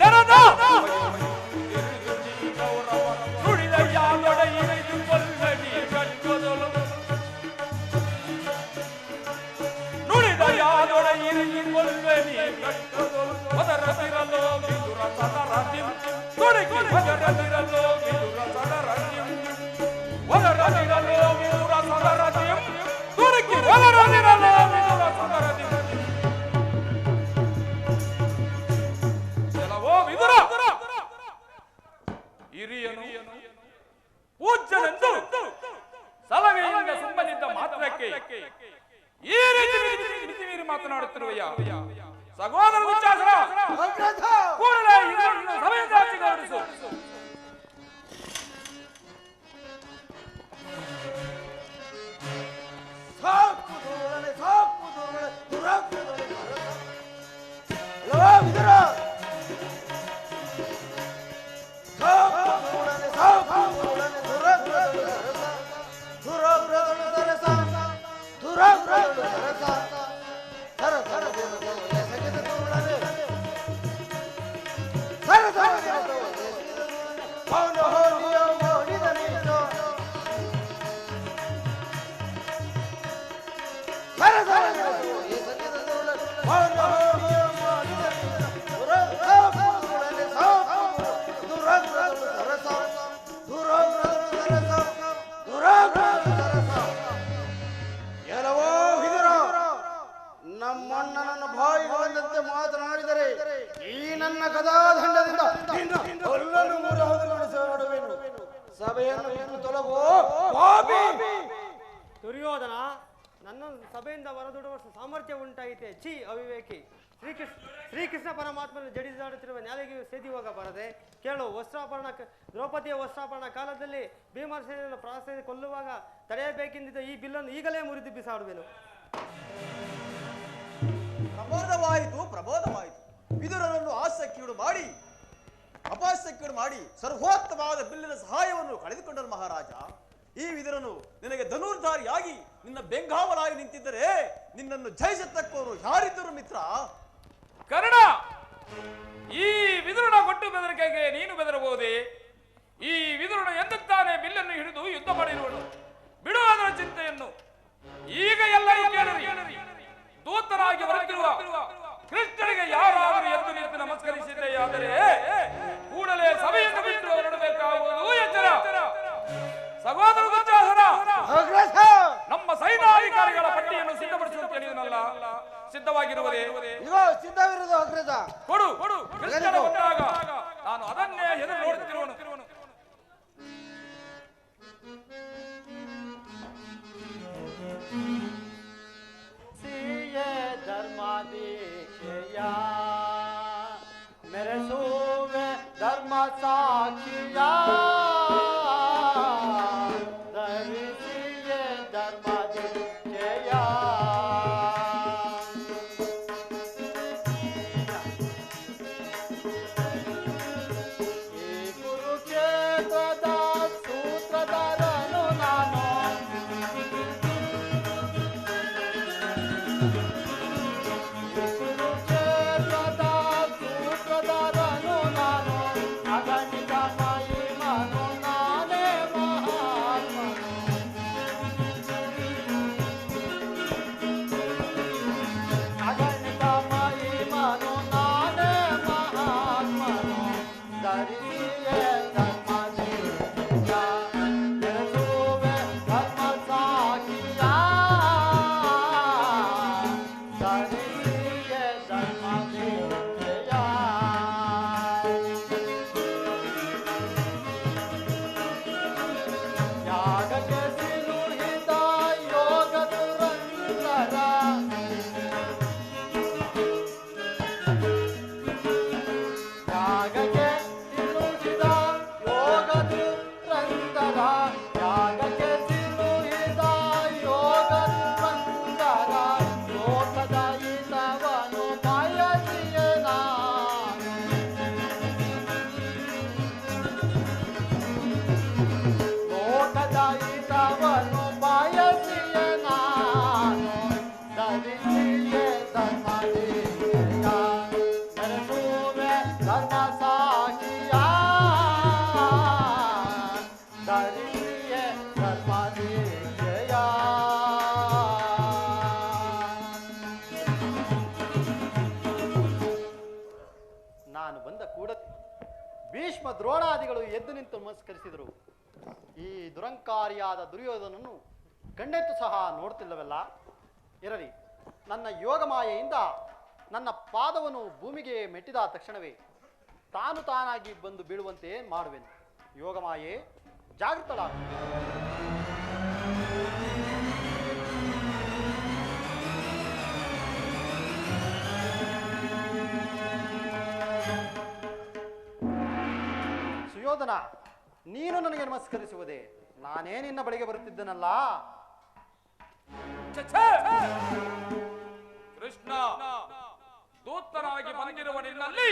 ನೆರದ ಜರಿದುರಿ ಗೌರವನ ನುಡಿದ ಯಾದೊಡ ಇರಿದು ಕೊಲ್ವೆನಿ ಕಣ್ಕದೊಳು ನುಡಿದ ಯಾದೊಡ ಇರಿದು ಕೊಲ್ವೆನಿ ಕಣ್ಕದೊಳು ಒದರದಿರಲೋ ವಿದುರ ಸದರದಿ ತುಡುಕಿ ಒದರದಿರಲೋ ವಿದುರ ಸದರದಿ ಒದರದಿರಲೋ ವಿದುರ ಸದರದಿ ತುಡುಕಿ ಒದರದಿರಲೋ ವಿದುರ ಸದರದಿ ಎಲ್ಲವೋ ವಿದುರ ಹಿರಿಯನು ಪೂಜ್ಯನೆಂದು ಸಲಹೆಯಿಂದ ಸುಮ್ಮನಿದ್ದ ಮಾತ್ರಕ್ಕೆ ಈ ರೀತಿ ಮಿತಿ ಮೀರಿ ಮಾತನಾಡುತ್ತಿರುವೆಯ ಸಹೋದರ ದುಶ್ಯಾಸನ, ಕೂಡಲೇ ಇದನ್ನು ಸಭೆಯಿಂದ ಆಚೆಗೆ ಹೊರಡಿಸು. ಸಾಕು ದುರ್ಯೋಧನೆ, ಸಾಕು ದುರ್ಯೋಧನೆ, ದುರಾಗ್ರಹದಲ್ಲಿ ಅಲ್ಲವಾ ವಿದುರ? ಸಾಕು ದುರ್ಯೋಧನೆ, ಸಾಕು ದುರ್ಯೋಧನೆ, ದುರಾಗ್ರಹದಲ್ಲಿ ದುರಾಗ್ರಹದಲ್ಲಿ ಸರಸ, ದುರಾಗ್ರಹದಲ್ಲಿ ಸರಸ, ಸರ ಸರ ದಿನದವರೆಗೆ ಸಗಿದ ದುರ್ಯೋಧನೆ, ಸರ ಸರ ದಿನದವರೆಗೆ ಸಗಿದ ದುರ್ಯೋಧನೆ. ಸಭೆಯನ್ನು ಬಿಟ್ಟು ತೊಲಗು. ದುರ್ಯೋಧನ, ನನ್ನ ಸಭೆಯಿಂದ ಹೊರದೂಡುವ ಸಾಮರ್ಥ್ಯ ಉಂಟಾಯಿತೆ. ಛೀ ಅವಿವೇಕಿ! ಶ್ರೀಕೃಷ್ಣ ಪರಮಾತ್ಮನ ಜಡಿದಾಡುತ್ತಿರುವ ನ್ಯಾಲಿಗೆ ಸೇದಿ ಹೋಗಬಾರದೆ? ಕೇಳು, ದ್ರೌಪದಿಯ ವಸ್ತ್ರಾಪರಣ ಕಾಲದಲ್ಲಿ ಭೀಮಸೇನನ್ನು ಪ್ರಾಸೆ ಕೊಲ್ಲುವಾಗ ತಡೆಯಬೇಕೆಂದಿದ್ದ ಈ ಬಿಲ್ಲನ್ನು ಈಗಲೇ ಮುರಿದು ಬಿಸಾಡುವೆನು. ಪ್ರಬೋಧವಾಯಿತು. ವಿದುರನನ್ನು ಆಸಕ್ತಿಯುಡು ಮಾಡಿ ಅಪಾಸಕ್ತಿಯುಡು ಮಾಡಿ ಸರ್ವೋತ್ತಮವಾದ ಬಿಲ್ಲಿನ ಸಹಾಯವನ್ನು ಕಳೆದುಕೊಂಡನು ಮಹಾರಾಜ. ಈ ವಿದುರನು ನಿನಗೆ ಧನುರ್ಧಾರಿಯಾಗಿ ನಿನ್ನ ಬೆಂಗಾವಲಾಗಿ ನಿಂತಿದ್ದರೆ ನಿನ್ನನ್ನು ಜಯಿಸತಕ್ಕವರು ಯಾರಿದ್ದರು ಮಿತ್ರ? ಕರ್ಣ, ಈ ವಿದುರನ ಕೊಟ್ಟು ಬೆದರಿಕೆಗೆ ನೀನು ಬೆದರಬಹುದೇ? ಈ ವಿದುರನ ಎಂದುತ್ತಾನೆ ಬಿಲ್ಲನ್ನು ಹಿಡಿದು ಯುದ್ಧ ಮಾಡಿರುವನು. ಬಿಡು ಅದರ ಚಿಂತೆಯನ್ನು. ಈಗ ಎಲ್ಲರೂ ಕೇಳಿರಿ. ದೂತನಾಗಿ ಹೊರಟಿರುವ ಕೃಷ್ಣನಿಗೆ ಯಾರಾದರೂ ಎದ್ದು ನಿಂತು ನಮಸ್ಕರಿಸಿದೆಯಾದರೆ ಕೂಡಲೇ ಸಭೆಯನ್ನು ಬಿಟ್ಟು ಹೊರಡಬೇಕಾಗುವುದು ಎಚ್ಚರ. ಸಹೋದರ ದುರ್ಯೋಧನ, ನಮ್ಮ ಸೈನ್ಯಾಧಿಕಾರಿಗಳ ಪಟ್ಟಿಯನ್ನು ಸಿದ್ಧಪಡಿಸುವಂತೆ ಹೇಳಿದನಲ್ಲ, ಸಿದ್ಧವಾಗಿರುವುದೇ? ಸಿದ್ಧವಿರುವುದು ಅಗ್ರಜ. ಕೊಡು. ಕೃಷ್ಣನ ಬಂದಾಗ ನಾನು ಅದನ್ನೇ ಎದುರು ನೋಡುತ್ತಿರುವನು. ಧರ್ಮಾದೀಕ್ಷೆಯ ಮೆರೆಸುವೆ ಧರ್ಮ ಸಾಕ್ಷಿಯ ಧರಿಸಿಯೇ ಧರ್ಮಾದೀಕ್ಷೆಯ ಈ ಕುರುಕ್ಷೇತ್ರದ ಸೂತ್ರಧಾರನು ನಾನು. ನಾನು ಬಂದ ಕೂಡಲೇ ಭೀಷ್ಮ ದ್ರೋಣಾದಿಗಳು ಎದ್ದು ನಿಂತು ನಮಸ್ಕರಿಸಿದರು. ಈ ದುರಂಕಾರಿಯಾದ ದುರ್ಯೋಧನನ್ನು ಕಣ್ಣೆತ್ತು ಸಹ ನೋಡ್ತಿಲ್ಲವಲ್ಲ. ಇರಲಿ, ನನ್ನ ಯೋಗಮಾಯೆಯಿಂದ ನನ್ನ ಪಾದವನ್ನು ಭೂಮಿಗೆ ಮೆಟ್ಟಿದ ತಕ್ಷಣವೇ ತಾನಾಗಿ ಬಂದು ಬೀಳುವಂತೆ ಮಾಡುವೆನು. ಯೋಗಮಾಯೆ, ಜಾಗೃತಳಾಗ. ಸುಯೋಧನ, ನೀನು ನನಗೆ ನಮಸ್ಕರಿಸುವುದೇ? ನಾನೇ ನಿನ್ನ ಬಳಿಗೆ ಬರುತ್ತಿದ್ದನಲ್ಲ. ಕೃಷ್ಣ, ದೂತನಾಗಿ ಬಂದಿರುವ ನಿನ್ನಲ್ಲಿ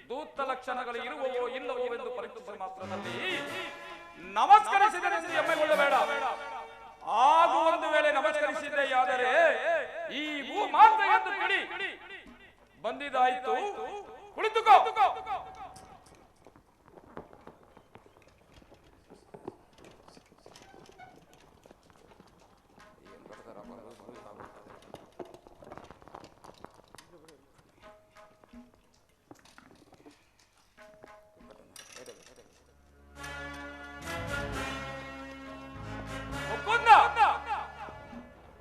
ದೂತ ಲಕ್ಷಣಗಳು ಇರುವವೋ ಇಲ್ಲವೋ ಎಂದು ಪರೀಕ್ಷಿಸುವ ಮಾತ್ರದಲ್ಲಿ ನಮಸ್ಕರಿಸಿದರೆಂದು ಹೆಮ್ಮೆಗೊಳ್ಳಬೇಡ. ಹಾಗೂ ಒಂದು ವೇಳೆ ನಮಸ್ಕರಿಸಿದೆಯಾದರೆ ಈ ಭೂಮಾತೆ ಎಂದು ತಿಳಿ ಬಂದಿದ್ದಾಯಿತು. ಕುಳಿತುಕೋ.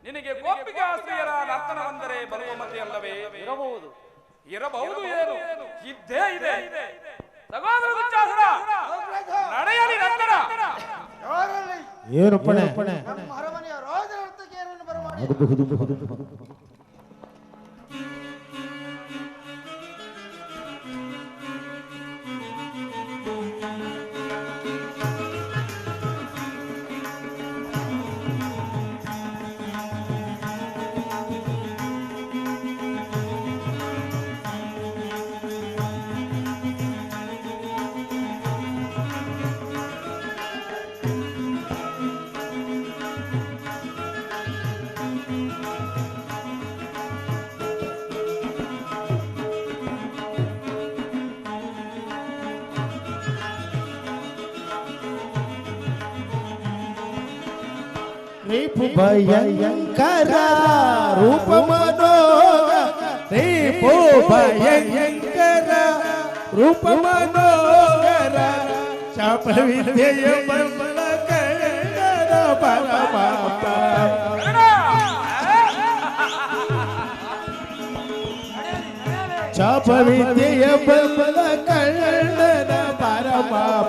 ನಿನಗೆ ಗೋಪಿಗೆ ಆಶ್ರಯರಾದ ಅರ್ಥನವೆಂದರೆ ಬರುವ ಮತೆ ಅಲ್ಲವೇ? ಇರಬಹುದು ಏನು? ಇದ್ದೇ ಇದೆ. ಸಹೋದರ ದುಶ್ಯಾಸನ, ನಡೆಯಲಿ ನಂತರ. ಏನು ಪಣೆ ನಮ್ಮ ಅರಮನೆಯ ರಾಜನರ್ತಕಿಯರನ್ನು ಬರಮಾಡಿ ರೇಪು ಭಯಂಕರ ರೂಪ ಮನೋಗ ರೇಪು ಭಯಂಕರ ರೂಪ ಮನೋಗರ ಶಾಪ ವಿದ್ಯೆಯ ಬಲ ಕಳ್ಳರ ಪರಮಾಪ ಶಾಪ ವಿದ್ಯೆಯ ಬಲ ಕಳ್ಳರ ಪರಮಾಪ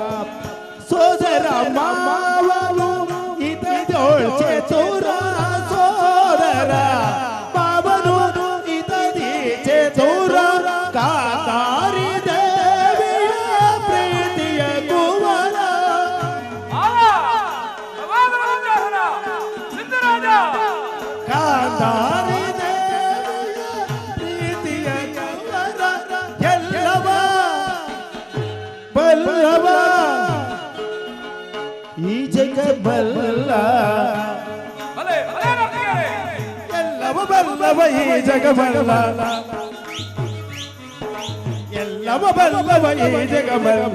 ಸೋದರ ಮಾವನು ಇತೋಳ್ಚೆ ಚೋರ ಸೋದರ ಬಾಬನು ಇತೀಚೆ ಚೋರ ಕಾತಾರಿ ದೇವಿಯ ಪ್ರೀತಿಯ ಕುವರ ಕಾತಾರಿ ದೇವಿಯ ಪ್ರೀತಿಯ ಕುವರ ಎಲ್ಲವ ಬಲ್ಲವ ಈ ಜಗ ಬಲ್ಲ ಎಲ್ಲವ ಬಲ್ಲವ ಈ ಜಗ ಬಲ್ಲ ಎಲ್ಲವ ಬಲ್ಲವ ಈ ಜಗ ಬಲ್ಲ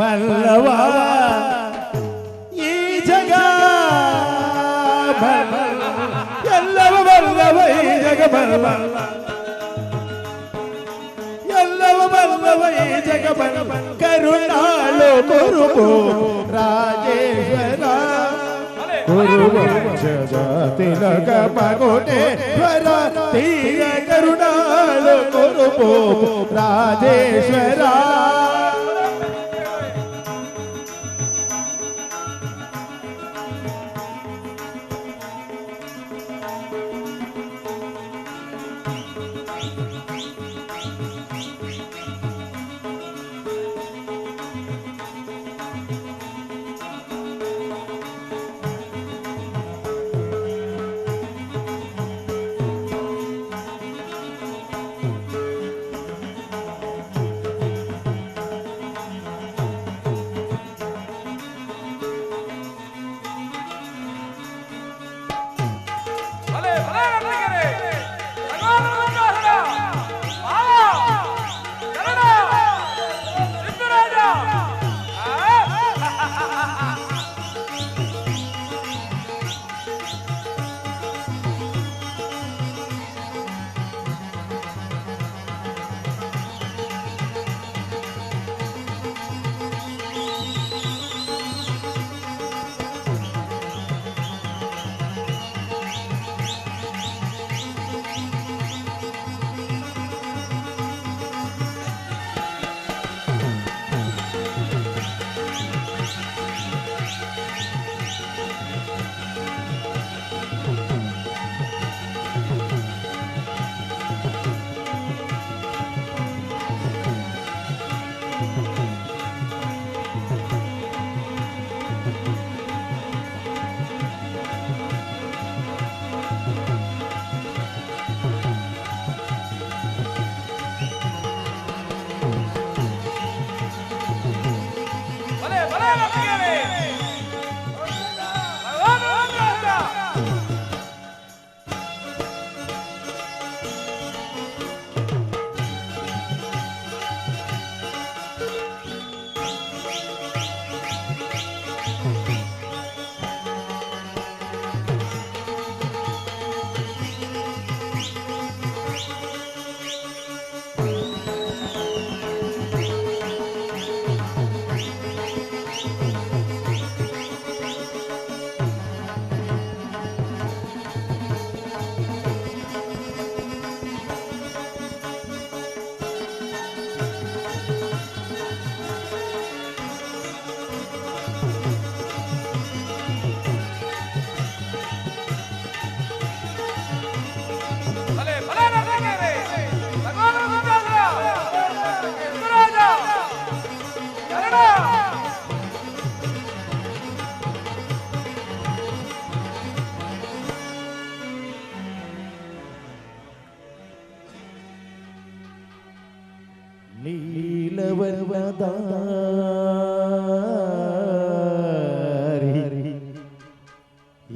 ಎಲ್ಲವ ಬಲ್ಲವ ಈ ಜಗ ಬಲ್ಲ ಎಲ್ಲವ ಬಲ್ಲವ ಈ ಜಗ ಬಲ್ಲ ಎಲ್ಲವ ಬಲ್ಲವ ಈ ಜಗ ಬಲ್ಲ ಕರುಣಾಳು ಕುರುಬು ರಾಜೇಶ್ವರ ಕುರುವಂಶದ ತಿಲಕ ಮಗುಟೇಶ್ವರ ತೀರ ಕರುಣಾಳು ಕುರುಬು ರಾಜೇಶ್ವರ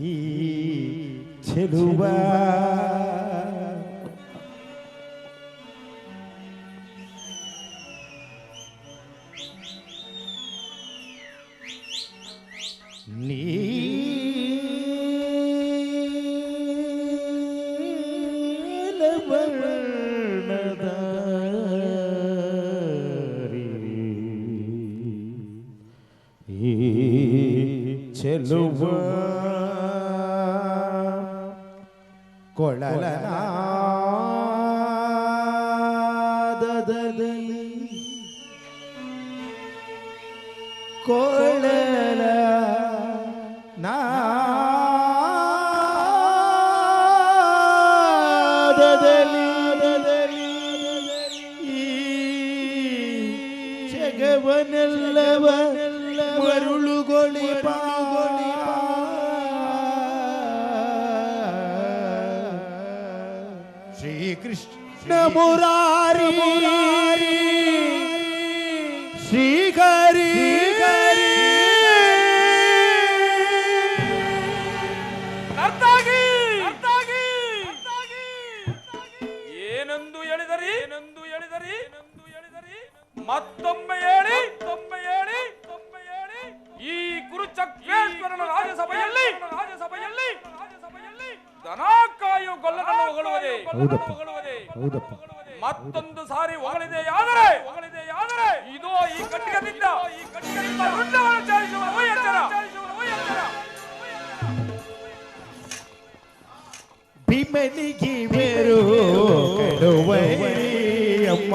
ಈ ಚೆಲುವ ಚೆಲುವ ಕೊಳಲನಾದದಲ್ಲಿ ಕೊಳಲ ನಾದದಲ್ಲಿ ಈ ಜಗವನೆಲ್ಲವ ಮರುಳುಗೊಳಿಪ ಶ್ರೀಕೃಷ್ಣ ಮುರಾರಿ ಶ್ರೀಹರಿ ಏನೆಂದು ಹೇಳಿದರಿ ಮತ್ತೊಮ್ಮೆ ಹೇಳಿ ಈ ಕುರುಚಕ್ರೇಶ್ವರನ ರಾಜಸಭೆಯಲ್ಲಿ ದನಕಾಯು ಗೊಲ್ಲನನ್ನು ಹೊಗಳುವುದೇ ಮತ್ತೊಂದು ಸಾರಿ ಹೊಗಳಿದೆಯಾದರೆ ಇದೋ ಈ ಕಟ್ಟಿಗೆದಿಂದ ರುಂಡವನ್ನು ಚಾಲಿಸುವ ಎಚ್ಚರ. ಭೀಮನಿಗೆ ಬೇರು ಕೆಡುವಯ್ಯಮ್ಮ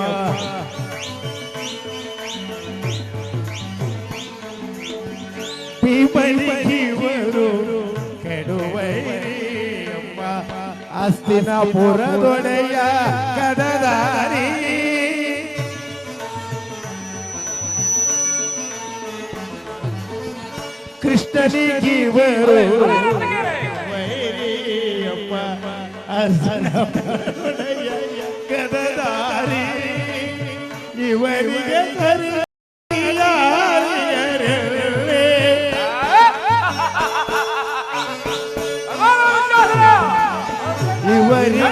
ಭೀಮನಿಗೆ ಬೇರು ಕೆಡುವಯ್ಯಮ್ಮ ಹಸ್ತಿನಾಪುರದೊಡೆಯ ಕದದಾರಿ ಕೃಷ್ಣನಿಗೆ ಬೇರು ಕದದಾರಿ ಇವರಿಗೆ ಇವರಿಗೆ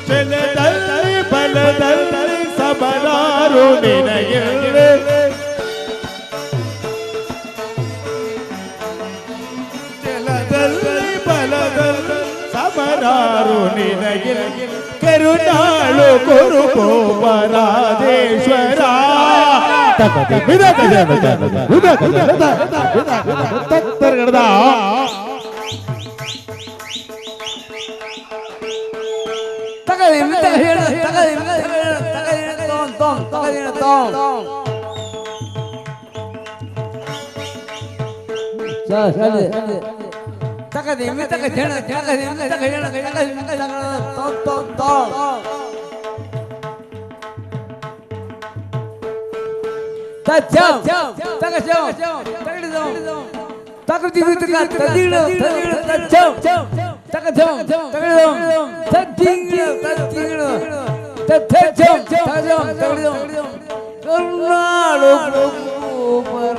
ಚಲದಲ್ಲಿ ಬಲದಲ್ಲಿ ಸಮರಾರು ನಿನಗೆ ಚಲದಲ್ಲಿ ಬಲದಲ್ಲಿ ಸಮರಾರು ನಿನಗೆ ಕರುಣಾಳು ಕುರುಕೋಪರಾಧೇಶ್ವರ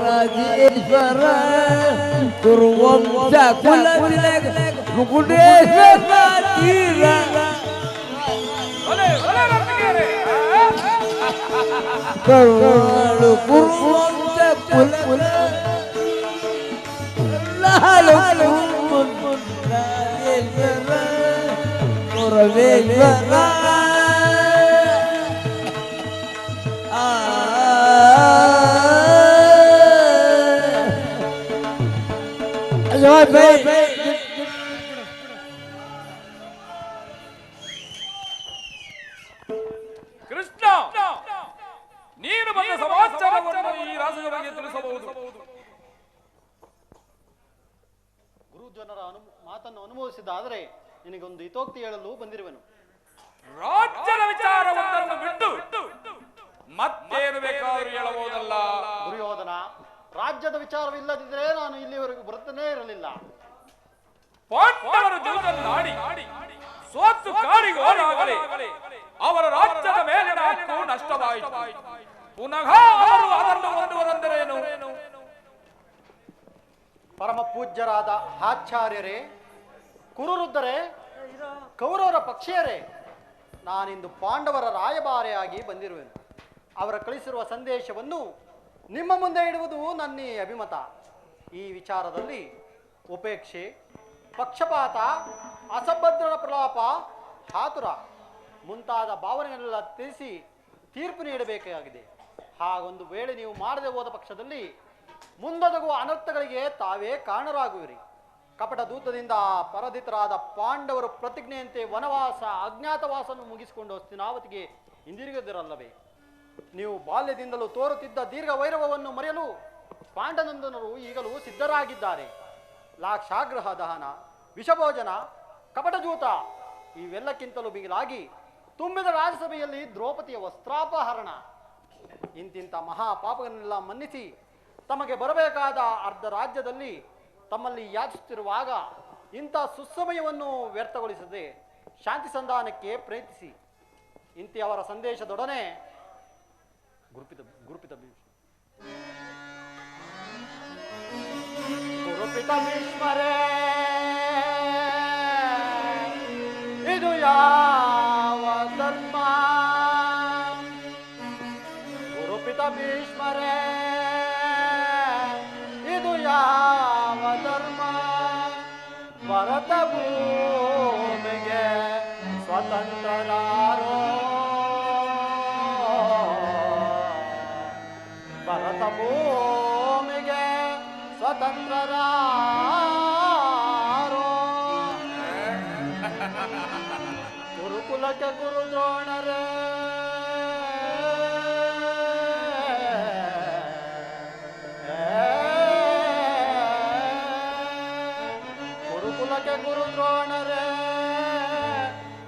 ರಾಜೇಶ್ವರ ಕುರುವಂಶ ಕುಲತಿಲಕ ಮುಕುಟೇಶ್ವರ ತೀರ ಕರುಣಾಳು ಕುರುವಂಶ ಕುಲ ಲಾಲು ರಾಜೇಶ್ವರ ಕುರವೇಶ್ವರ ಕೃಷ್ಣ, ನೀನು ಬಂದ ಸಮಾಚಾರವನ್ನು ಈ ರಾಜರಿಗೆ ತಿಳಿಸಬಹುದು. ಗುರುಜನರ ಮಾತನ್ನು ಅನುಭವಿಸಿದಾದರೆ ನಿನಗೊಂದು ಹಿತೋಕ್ತಿ ಹೇಳಲು ಬಂದಿರುವೆನು. ರಾಜ್ಯದ ವಿಚಾರವನ್ನು ಬಿಟ್ಟು ಮತ್ತೇನು ಬೇಕಾದರೂ ಹೇಳಬಹುದಲ್ಲ. ದುರ್ಯೋಧನ, ರಾಜ್ಯದ ವಿಚಾರವಿಲ್ಲದಿದ್ದರೆ ನಾನು ಇಲ್ಲಿವರೆಗೂ ಬರುತ್ತಲೇ ಇರಲಿಲ್ಲ. ಪಾಂಡವರು ಯುದ್ಧದಲ್ಲಿ ಆಡಿ ಸ್ವತ್ತು ಕಾಡಿಗೆ ಹೋದಾಗಲೇ ಅವರ ರಾಜ್ಯದ ಮೇಲಿನ ಹಕ್ಕು ನಷ್ಟವಾಯಿತು. ಪುನಃ ಅವರು ಅದನ್ನು ಹೊಂದುವುದೆಂದರೇನು? ಪರಮ ಪೂಜ್ಯರಾದ ಆಚಾರ್ಯರೇ, ಕುರುವೃದ್ಧರೇ, ಕೌರವರ ಪಕ್ಷೀಯರೇ, ನಾನಿಂದು ಪಾಂಡವರ ರಾಯಭಾರಿಯಾಗಿ ಬಂದಿರುವೆನು. ಅವರ ಕಳಿಸಿರುವ ಸಂದೇಶವನ್ನು ನಿಮ್ಮ ಮುಂದೆ ಇಡುವುದು ನನ್ನ ಅಭಿಮತ. ಈ ವಿಚಾರದಲ್ಲಿ ಉಪೇಕ್ಷೆ, ಪಕ್ಷಪಾತ, ಅಸಭದ್ರ ಪ್ರಲಾಪ, ಆತುರ ಮುಂತಾದ ಭಾವನೆಗಳೆಲ್ಲ ತಿಳಿಸಿ ತೀರ್ಪು ನೀಡಬೇಕಾಗಿದೆ. ಹಾಗೊಂದು ವೇಳೆ ನೀವು ಮಾಡದೆ ಹೋದ ಪಕ್ಷದಲ್ಲಿ ಮುಂದೊದಗುವ ಅನರ್ಥಗಳಿಗೆ ತಾವೇ ಕಾರಣರಾಗುವಿರಿ. ಕಪಟ ದೂತದಿಂದ ಪರದಿತರಾದ ಪಾಂಡವರು ಪ್ರತಿಜ್ಞೆಯಂತೆ ವನವಾಸ, ಅಜ್ಞಾತವಾಸವನ್ನು ಮುಗಿಸಿಕೊಂಡು ಹಸ್ತಿನಾವತಿಗೆ ಹಿಂದಿರುಗದಿರಲ್ಲವೇ? ನೀವು ಬಾಲ್ಯದಿಂದಲೂ ತೋರುತ್ತಿದ್ದ ದೀರ್ಘ ವೈರವವನ್ನು ಮರೆಯಲು ಪಾಂಡನಂದನರು ಈಗಲೂ ಸಿದ್ಧರಾಗಿದ್ದಾರೆ. ಲಾಕ್ಷಾಗ್ರಹ ದಹನ, ವಿಷಭೋಜನ, ಕಪಟಜೂತ ಇವೆಲ್ಲಕ್ಕಿಂತಲೂ ಮಿಗಿಲಾಗಿ ತುಂಬಿದ ರಾಜಸಭೆಯಲ್ಲಿ ದ್ರೌಪದಿಯ ವಸ್ತ್ರಾಪಹರಣ, ಇಂತಿಂಥ ಮಹಾಪಾಪಗಳನ್ನೆಲ್ಲ ಮನ್ನಿಸಿ ತಮಗೆ ಬರಬೇಕಾದ ಅರ್ಧ ರಾಜ್ಯದಲ್ಲಿ ತಮ್ಮಲ್ಲಿ ಯಾಚಿಸುತ್ತಿರುವಾಗ ಇಂಥ ಸುಸಮಯವನ್ನು ವ್ಯರ್ಥಗೊಳಿಸದೆ ಶಾಂತಿ ಸಂಧಾನಕ್ಕೆ ಪ್ರಯತ್ನಿಸಿ. ಇಂತಿಯವರ ಸಂದೇಶದೊಡನೆ ಗುರುಪಿತ ಭೀಷ್ಮರೇ, ಇದು ಯಾವ ಧರ್ಮ? ಗುರುಪಿತ ಭೀಷ್ಮರೇ, ಇದು ಯಾವ ಧರ್ಮ? ಭರತ ಭೂಮಿಗೆ ಸ್ವತಂತ್ರರಾರೋ, ಭರತ ಭೂಮಿಗೆ ಸ್ವತಂತ್ರರಾರೋ. ಗುರುಕುಲಕ್ಕೆ ಗುರು ದ್ರೋಣರೇ, ಗುರುಕುಲಕ್ಕೆ ಗುರು ದ್ರೋಣರೇ,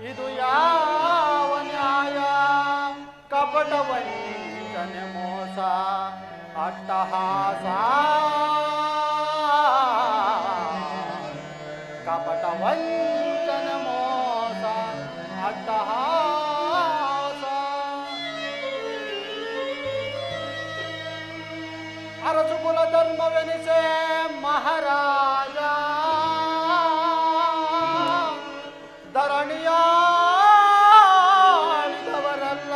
ಇದು ಯಾವ ನ್ಯಾಯ? ಕಪಟ ವಂಚನೆ, ಮೋಸ, ಅಟ್ಟಹಾಸ, ಕಪಟ ವಂಚನೆ, ಮೋಸ, ಅಟ್ಟಹಾಸ. ಅರಸು ಕುಲ ಧರ್ಮವೆನಿಸೆ ಮಹಾರಾಜ, ಧರಣಿಯಾಳಿದವರೆಲ್ಲ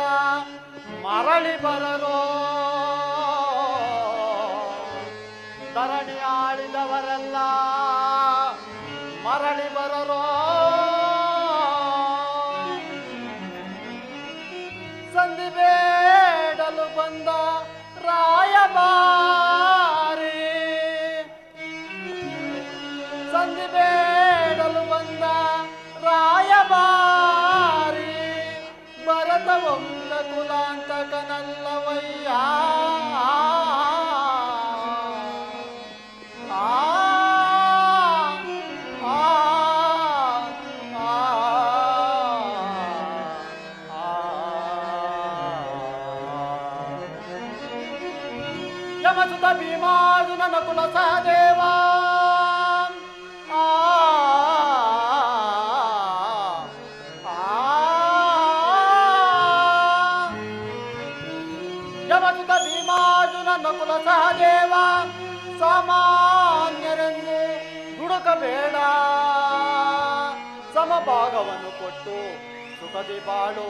ಮರಳಿ ಬರರೋ, ಧರಣಿ ಆಳಿದವರೆಲ್ಲ ಮರಳಿ ಬರರೋ. ಸಂಧಿ ಬೇಡಲು ಬಂದ ರಾಯಭಾರಿ, ಸಂಧಿ ಬೇಡಲು ಬಂದ ರಾಯಭಾರಿ, ಭರತ ವಂಶ ಕುಲಾಂತಕನಲ್ಲವಯ್ಯ. ಯಮಸುತ ಭೀಮಾರ್ಜುನನ ಕುಲ ಸಹದೇವ, ಯಮಸುತ ಭೀಮಾರ್ಜುನನ ಕುಲ ಸಹದೇವ, ಸಾಮಾನ್ಯರೆಂದು ದುಡುಕಬೇಡ, ಸಮಭಾಗವನ್ನು ಕೊಟ್ಟು ಸುಖದಿ ಬಾಳು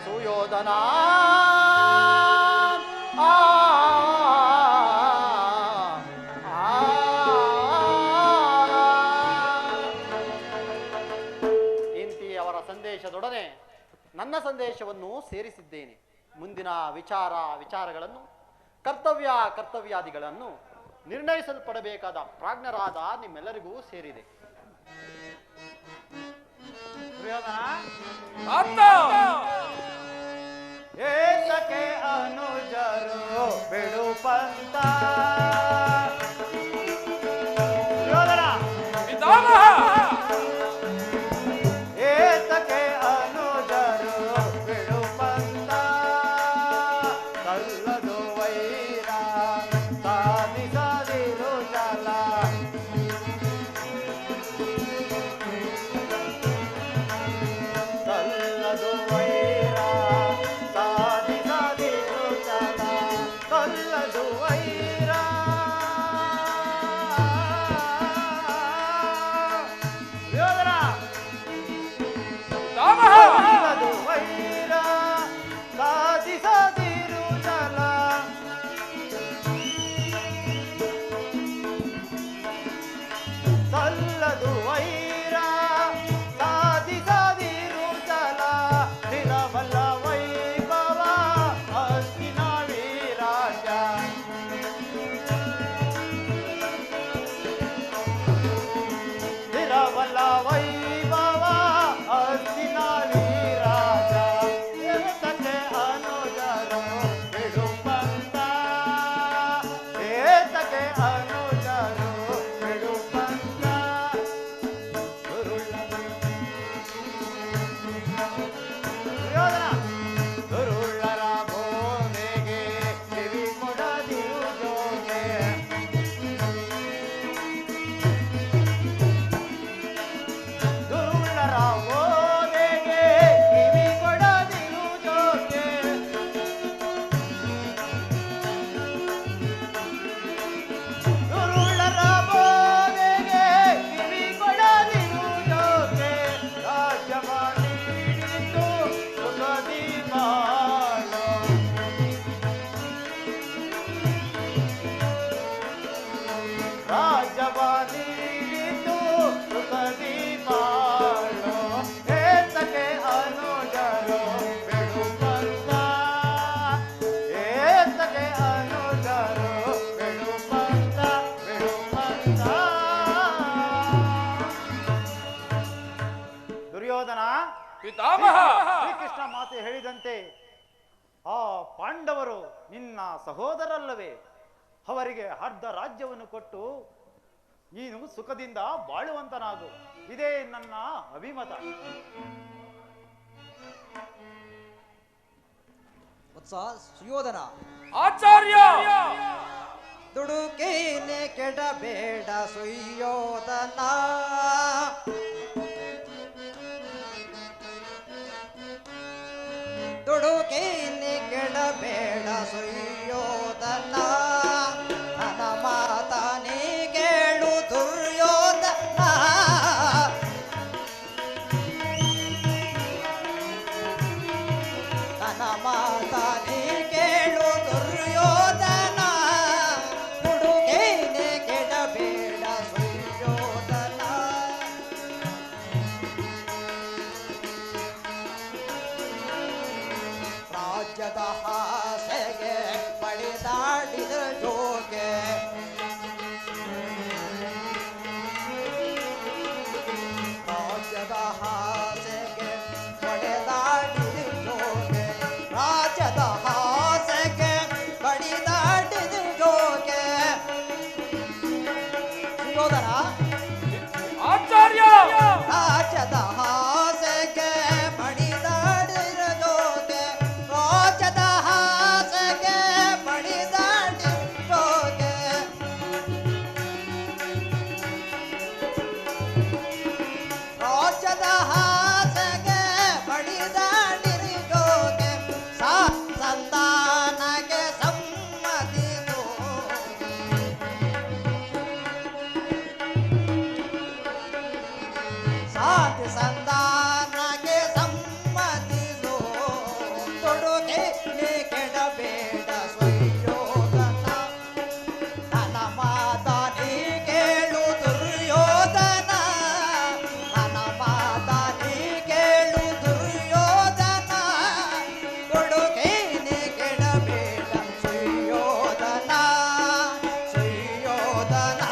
ಸುಯೋಧನ. ಇಂತಿಯವರ ಸಂದೇಶದೊಡನೆ ನನ್ನ ಸಂದೇಶವನ್ನು ಸೇರಿಸಿದ್ದೇನೆ. ಮುಂದಿನ ವಿಚಾರಗಳನ್ನು ಕರ್ತವ್ಯಾದಿಗಳನ್ನು ನಿರ್ಣಯಿಸಲ್ಪಡಬೇಕಾದ ಪ್ರಾಜ್ಞರಾದ ನಿಮ್ಮೆಲ್ಲರಿಗೂ ಸೇರಿದೆ. ಏತಕ್ಕೆ ಅನುಜರು ಬಿಡು ಪಂತ, ಏತಕ್ಕೆ ಅನುಜರು ಬಿಡು ಪಂತ, ಕಲ್ಲದು ವೈರ ಸಾಧಿಸ ರಾಜ್ಯವ ನೀಡಿತು ಸುಖದಿ ಬಾಳೋ ಏತಕ್ಕೆ ಅನುಜರು ಬಿಡುವಂತ ಏತಕ್ಕೆ ಅನುಜರು ಬಿಡುವಂತ ದುರ್ಯೋಧನ ಪಿತಾಮಹ ಶ್ರೀಕೃಷ್ಣ ಮಾತೆ ಹೇಳಿದಂತೆ ಆ ಪಾಂಡವರು ನಿನ್ನ ಸಹೋದರಲ್ಲವೇ? ಅವರಿಗೆ ಅರ್ಧ ರಾಜ್ಯವನ್ನು ಕೊಟ್ಟು ನೀನು ಸುಖದಿಂದ ಬಾಳುವಂತನಾಗು. ಇದೇ ನನ್ನ ಅಭಿಮತ. ವತ್ಸ ಸುಯೋಧನ, ಆಚಾರ್ಯ ದುಡುಕೇನೆ ಕೆಡಬೇಡ ಸುಯೋಧನ. ದುಡುಕೇನೆ ಕೆಡಬೇಡ ಸುಯೋಧನ. ನನ್ನ ಮಾತನೇ ಕೇಳು ದುರ್ಯೋಧನ. ನನ್ನ ಮಾತನೇ ಕೇಳು ದುರ್ಯೋಧನ. ದುಡುಕೇನೆ ಕೆಡಬೇಡ ಸುಯೋಧನ. ರಾಜ್ಯದ ಆಸೆಗೆ ಪಡೆದಾಡಿದ ಜೋಗೆ ರಾಜ್ಯದ ಆಸೆಗೆ ಪಡೆದಾಡಿದ ಜೋಗೆ ರಾಜ್ಯದ ಆಸೆಗೆ ಪಡೆದಾಡಿದ ಜೋಗೆ ಸುಯೋಧನ ಆಚಾರ್ಯ ರಾಜ್ಯದ ಆಸೆಗೆ ಪಡೆದಾಡಿದ ಜೋಗೆ ರಾಜ್ಯದ ಆಸೆಗೆ ಪಡೆದಾಡಿದ ಜೋಗೆ ರಾಜ್ಯದ ಆಸೆಗೆ ಪಡೆದಾಡಿದ ಜೋಗೆ ಸಂತಾನಕ್ಕೆ ಸಮ್ಮತಿಸು ಸಾಧಿ ಸಂತಾನಕ್ಕೆ ಸಮ್ಮತಿಸು. ತೊಡುಗೆ ಕೆಡಬೇಡ ಸುಯೋಧನ. ನನ್ನ ಮಾತ ನೀ ಕೇಳು ದುರ್ಯೋಧನ. ನನ್ನ ಮಾತ ನೀ ಕೇಳು ದುರ್ಯೋಧನ. ತೊಡುಗೆ ಕೆಡಬೇಡ ಸುಯೋಧನ. ಸುಯೋಧನ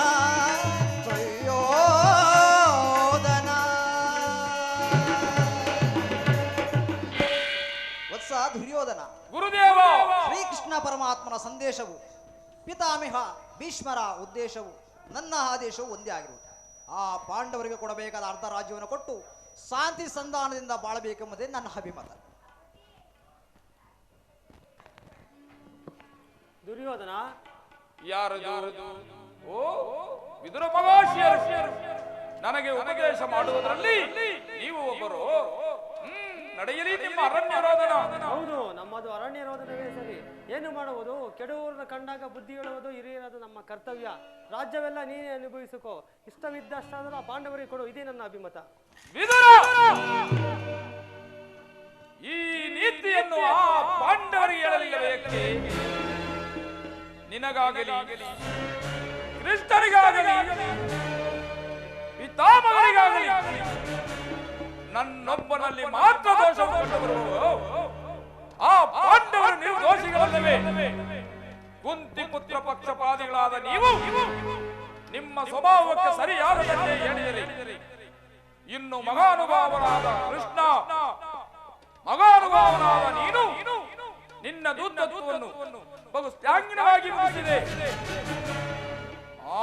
ಸುಯೋಧನ. ವತ್ಸ ದುರ್ಯೋಧನ, ಗುರುದೇವ ಶ್ರೀಕೃಷ್ಣ ಪರಮಾತ್ಮನ ಸಂದೇಶವು ಪಿತಾಮಹ ಭೀಷ್ಮರ ಉದ್ದೇಶವು ನನ್ನ ಆದೇಶವು ಒಂದೇ ಆಗಿರುವುದು. ಆ ಪಾಂಡವರಿಗೆ ಕೊಡಬೇಕಾದ ಅರ್ಧ ರಾಜ್ಯವನ್ನು ಕೊಟ್ಟು ಶಾಂತಿ ಸಂಧಾನದಿಂದ ಬಾಳಬೇಕೆಂಬುದೇ ನನ್ನ ಅಭಿಮತ. ದುರ್ಯೋಧನ, ಯಾರದು? ಓ ವಿದುರ ಮಗಾಶಿಯರು ನನಗೆ ಉಪದೇಶ ಮಾಡುವುದರಲ್ಲಿ ನೀವು ಒಬ್ಬರು. ನಡೆಯಲಿ ನಿಮ್ಮ ಅರಣ್ಯ ರೋದನ. ಹೌದು, ನಮ್ಮದು ಅರಣ್ಯ ರೋಧನವೇ ಸರಿ. ಏನು ಮಾಡುವುದು? ಕೆಡುವರನ್ನ ಕಂಡಾಗ ಬುದ್ಧಿ ಹೇಳುವುದು ಹಿರಿಯರಾದ ನಮ್ಮ ಕರ್ತವ್ಯ. ರಾಜ್ಯವೆಲ್ಲ ನೀನೇ ಅನುಭವಿಸಿಕೋ. ಇಷ್ಟವಿದ್ದಷ್ಟಾದರೂ ಆ ಪಾಂಡವರಿಗೆ ಕೊಡು. ಇದೇ ನನ್ನ ಅಭಿಮತ. ವಿದುರ, ಈ ನೀತಿಯನ್ನು ಆ ಪಾಂಡವರಿಗೆ ಹೇಳಲಿಲ್ಲಬೇಕೆ? ನಿನಗಾಗಲಿ ಕೃಷ್ಣರಿಗಾಗಲಿ ಪಿತಾಮಹರಿಗಾಗಲಿ ನನ್ನೊಬ್ಬನಲ್ಲಿ ಮಾತ್ರ ದೋಷವು ಕಂಡುಬರುವುದು. ಆ ಪಾಂಡವರು ನೀವು ದೋಷಿಗಳಲ್ಲವೇ? ಕುಂತಿ ಪುತ್ರ ಪಕ್ಷಪಾತಿಗಳಾದ ನೀವು ನಿಮ್ಮ ಸ್ವಭಾವಕ್ಕೆ ಸರಿಯಾದದನ್ನೇ ಹೇಳಿದಿರಿ. ಇನ್ನು ಮಹಾನುಭಾವನಾದ ಕೃಷ್ಣ, ಮಹಾನುಭಾವನಾದ ನೀನು ನಿನ್ನ ದೂತತ್ವವನ್ನು ಬಹು ತ್ಯಾಗಿನವಾಗಿ ಮುಗಿಸಿದೆ.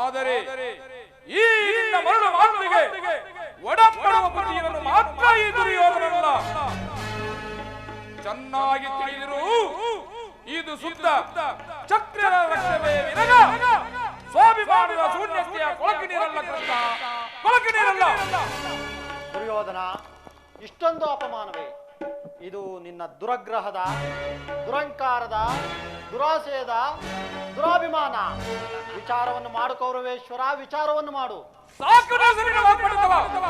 ಆದರೆ ಈ ನಿನ್ನ ಮರಳು ಮಾತಿಗೆ ಒಡಪಡುವ ಬುದ್ಧಿಯನ್ನು ಮಾತ್ರ ಈ ದುರ್ಯೋಧನಲ್ಲ. ಚೆನ್ನಾಗಿ ತಿಳಿದಿರು, ಇದು ಶುದ್ಧ ಚಕ್ರದ ರಕ್ತವೇ ವಿನಗ ಸ್ವಾಭಿಮಾನದ ಶೂನ್ಯತೆಯ ಕೊಳಕು ನೀರಲ್ಲ. ಕೃಷ್ಣ, ಕೊಳಕು ನೀರಲ್ಲ. ದುರ್ಯೋಧನ, ಇಷ್ಟೊಂದು ಅಪಮಾನವೇ? ಇದು ನಿನ್ನ ದುರಗ್ರಹದ, ದುರಂಕಾರದ, ದುರಾಸೆಯದ, ದುರಾಭಿಮಾನ. ವಿಚಾರವನ್ನು ಮಾಡು ಕೌರವೇಶ್ವರ, ವಿಚಾರವನ್ನು ಮಾಡು. ಸಾಕು ನಾಸರಿನ ಮಾತನಾಡುತ್ತವ.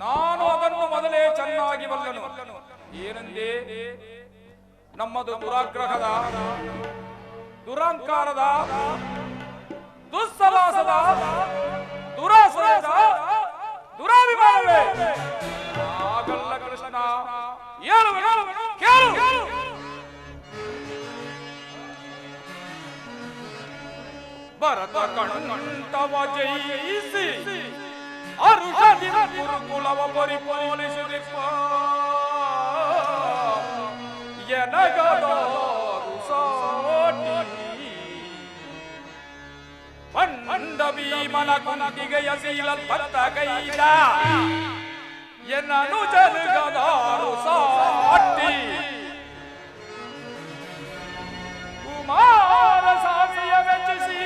ನಾನು ಅದನ್ನು ಮೊದಲೇ ಚೆನ್ನಾಗಿ ಬಲ್ಲನು. ಏನಂದೆ? ನಮ್ಮದು ದುರಾಗ್ರಹದ, ದುರಂಕಾರದ, ದುಸ್ಸಲ ದುರಾಸದ ದುರಾಸದ ದುರಾಭಿಮಾನವೇ? ಆಗಲ್ಲ ಕೃಷ್ಣ, ಹೇಳು ಕೇಳು. ಭರತ ಕಂಠವ ಜಯಿಸಿ ಅರುಷದಿನ ಗುರುಕುಲವ ಪರಿಪಾಲಿಸಿದಿಪ್ಪ ಎನಗದಾರು ಸಾಟಿ ಪಂಡ ಭೀಮನ ಕುಂದಿಗೆ ಎಸೆಯಲ್ಪಟ್ಟ ಕೈದ ಎನ್ನನು ಜನಗದಾರು ಸಾಟಿ ಕುಮಾರ ಸ್ವಾಮಿಯ ಮೆಚ್ಚಿಸಿ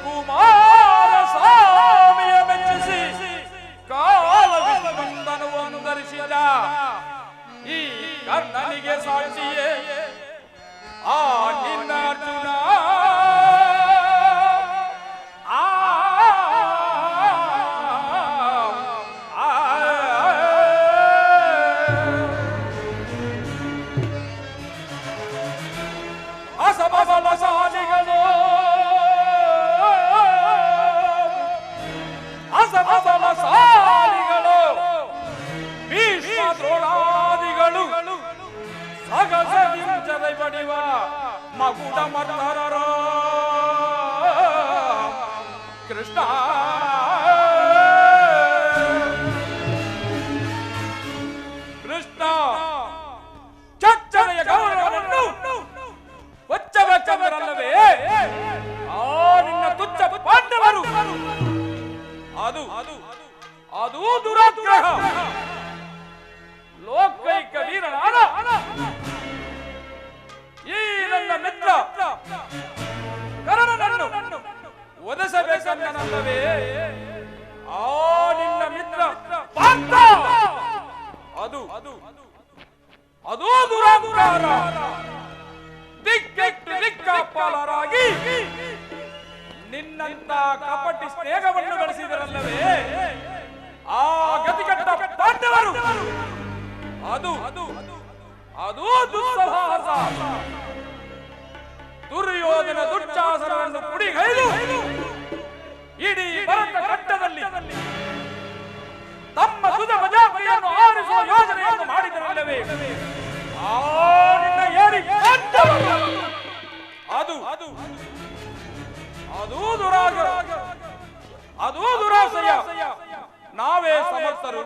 ಕುಮಾರ ಸ್ವಾಮಿಯ ಮೆಚ್ಚಿಸಿ ಕಾಲವಿಂದನು ಧರಿಸಿದ ಈ ಕರ್ಣನಿಗೆ ಸಾಕ್ಷಿಯೇ ಆ ನಿನ್ನ ಅರ್ಜುನ ಸಾಲಿಗಳು ಭೀಷ್ಮ ದ್ರೋಣಾದಿಗಳು ಸಗಸಗಿಂಚದೆ ಬಡಿವ ಮಗುಡ ಮರ್ದರರ ಕೃಷ್ಣ ಕೃಷ್ಣ ಚಚ್ಚನೆಯ ಗೌರವವನ್ನು ಒಚ್ಚಬೆಚ್ಚವರಲ್ಲವೇ ಆ ನಿನ್ನ ತುಚ್ಛ ಪಾಂಡವರು ಅದು ದುರಾಗ್ರಹ. ಲೋಕೈಕ ವೀರನಾದ ಈ ನನ್ನ ಮಿತ್ರ ಕರ್ಣನನ್ನು ಒದಸಬೇಕನ್ನಲ್ಲವೇ ಆ ನಿನ್ನ ಮಿತ್ರ ಪಾರ್ಥ ಅದು ದುರಾಗ್ರಹ. ದಿಕ್ಕೆಟ್ಟು ದಿಕ್ಕಾಪಾಲರಾಗಿ ನಿನ್ನಂತ ಕಪಟಿ ಸ್ನೇಹವನ್ನು ಗಳಿಸಿದರಲ್ಲವೇ ಆ ಗತಿಕಟ್ಟ ಪಾಂಡವರು ಅದು ದುಸ್ಸಾಹಸ. ದುರ್ಯೋಧನ ದುಶ್ಯಾಸನವನ್ನು ಪುಡಿಗೈದು ಇಡೀ ಭರತ ಘಟ್ಟದಲ್ಲಿ ತಮ್ಮ ಸುಧ ಮಜಾಕಿಯನ್ನು ಆರಿಸುವ ಯೋಜನೆಯನ್ನು ಮಾಡಿದರಲ್ಲವೇ ಆ ನಿನ್ನ ಏರಿ ಅದು ದುರಾಸಯ. ನಾವೇ ಸಮರ್ಥರು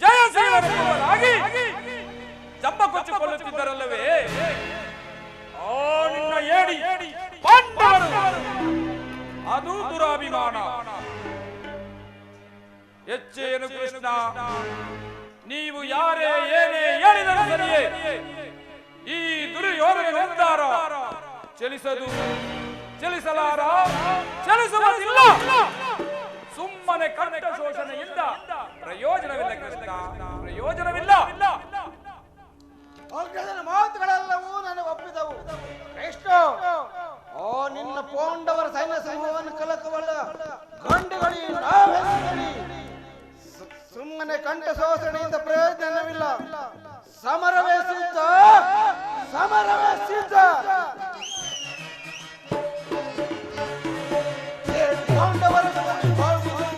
ಜಯಶೀಲರಾಗಿ ಜಂಬ ಕೊಚ್ಚಿಕೊಳ್ಳುತ್ತಿದ್ದರಲ್ಲವೇ ಆ ನಿನ್ನ ಏಡಿ ಪಾಂಡವರು ಅದು ದುರಾಭಿಮಾನ. ಹೆಚ್ಚೇನು ಕೃಷ್ಣ, ನೀವು ಯಾರೇ ಏನೇ ಹೇಳಿದರೂ ಸರಿಯೇ ಈ ದುರ್ಯೋಧನ ನಿರ್ಧಾರ ಚಲಿಸಲಾರ, ಚಲಿಸುವುದಿಲ್ಲ. ಸುಮ್ಮನೆ ಕಂಠ ಶೋಷಣೆಯಿಂದ ಪ್ರಯೋಜನವಿಲ್ಲ ಕೃಷ್ಣ, ಪ್ರಯೋಜನವಿಲ್ಲ. ಮಾತುಗಳೆಲ್ಲವೂ ನನಗೆ ಒಪ್ಪಿದವು. ಎಷ್ಟು ಓ ನಿನ್ನ ಪಾಂಡವರ ಸೈನ್ಯ ಸಮೂಹವನ್ನು ಕಲಕವಲ್ಲ ಗಂಡುಗಳಿ ನಾವೆಂದಳಿ. ಸುಮ್ಮನೆ ಕಂಠ ಶೋಷಣೆಯಿಂದ ಪ್ರಯೋಜನವಿಲ್ಲ. ಸಮರವೇ ಸಿದ್ಧ, ಸಮರವೇ ಸಿದ್ಧ. ಪಾಂಡವರ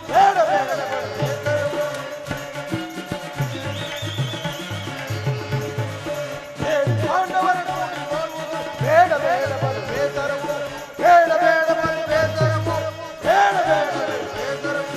ಬೇಡ ಬೇಡ ಪಾಂಡವರ ಬೇಡ ಬೇಡ ಬೇತರವು ಬೇಡ ಬೇಡ ಬೇತರವು ಬೇಡ ಬೇಡ ಬೇತರವು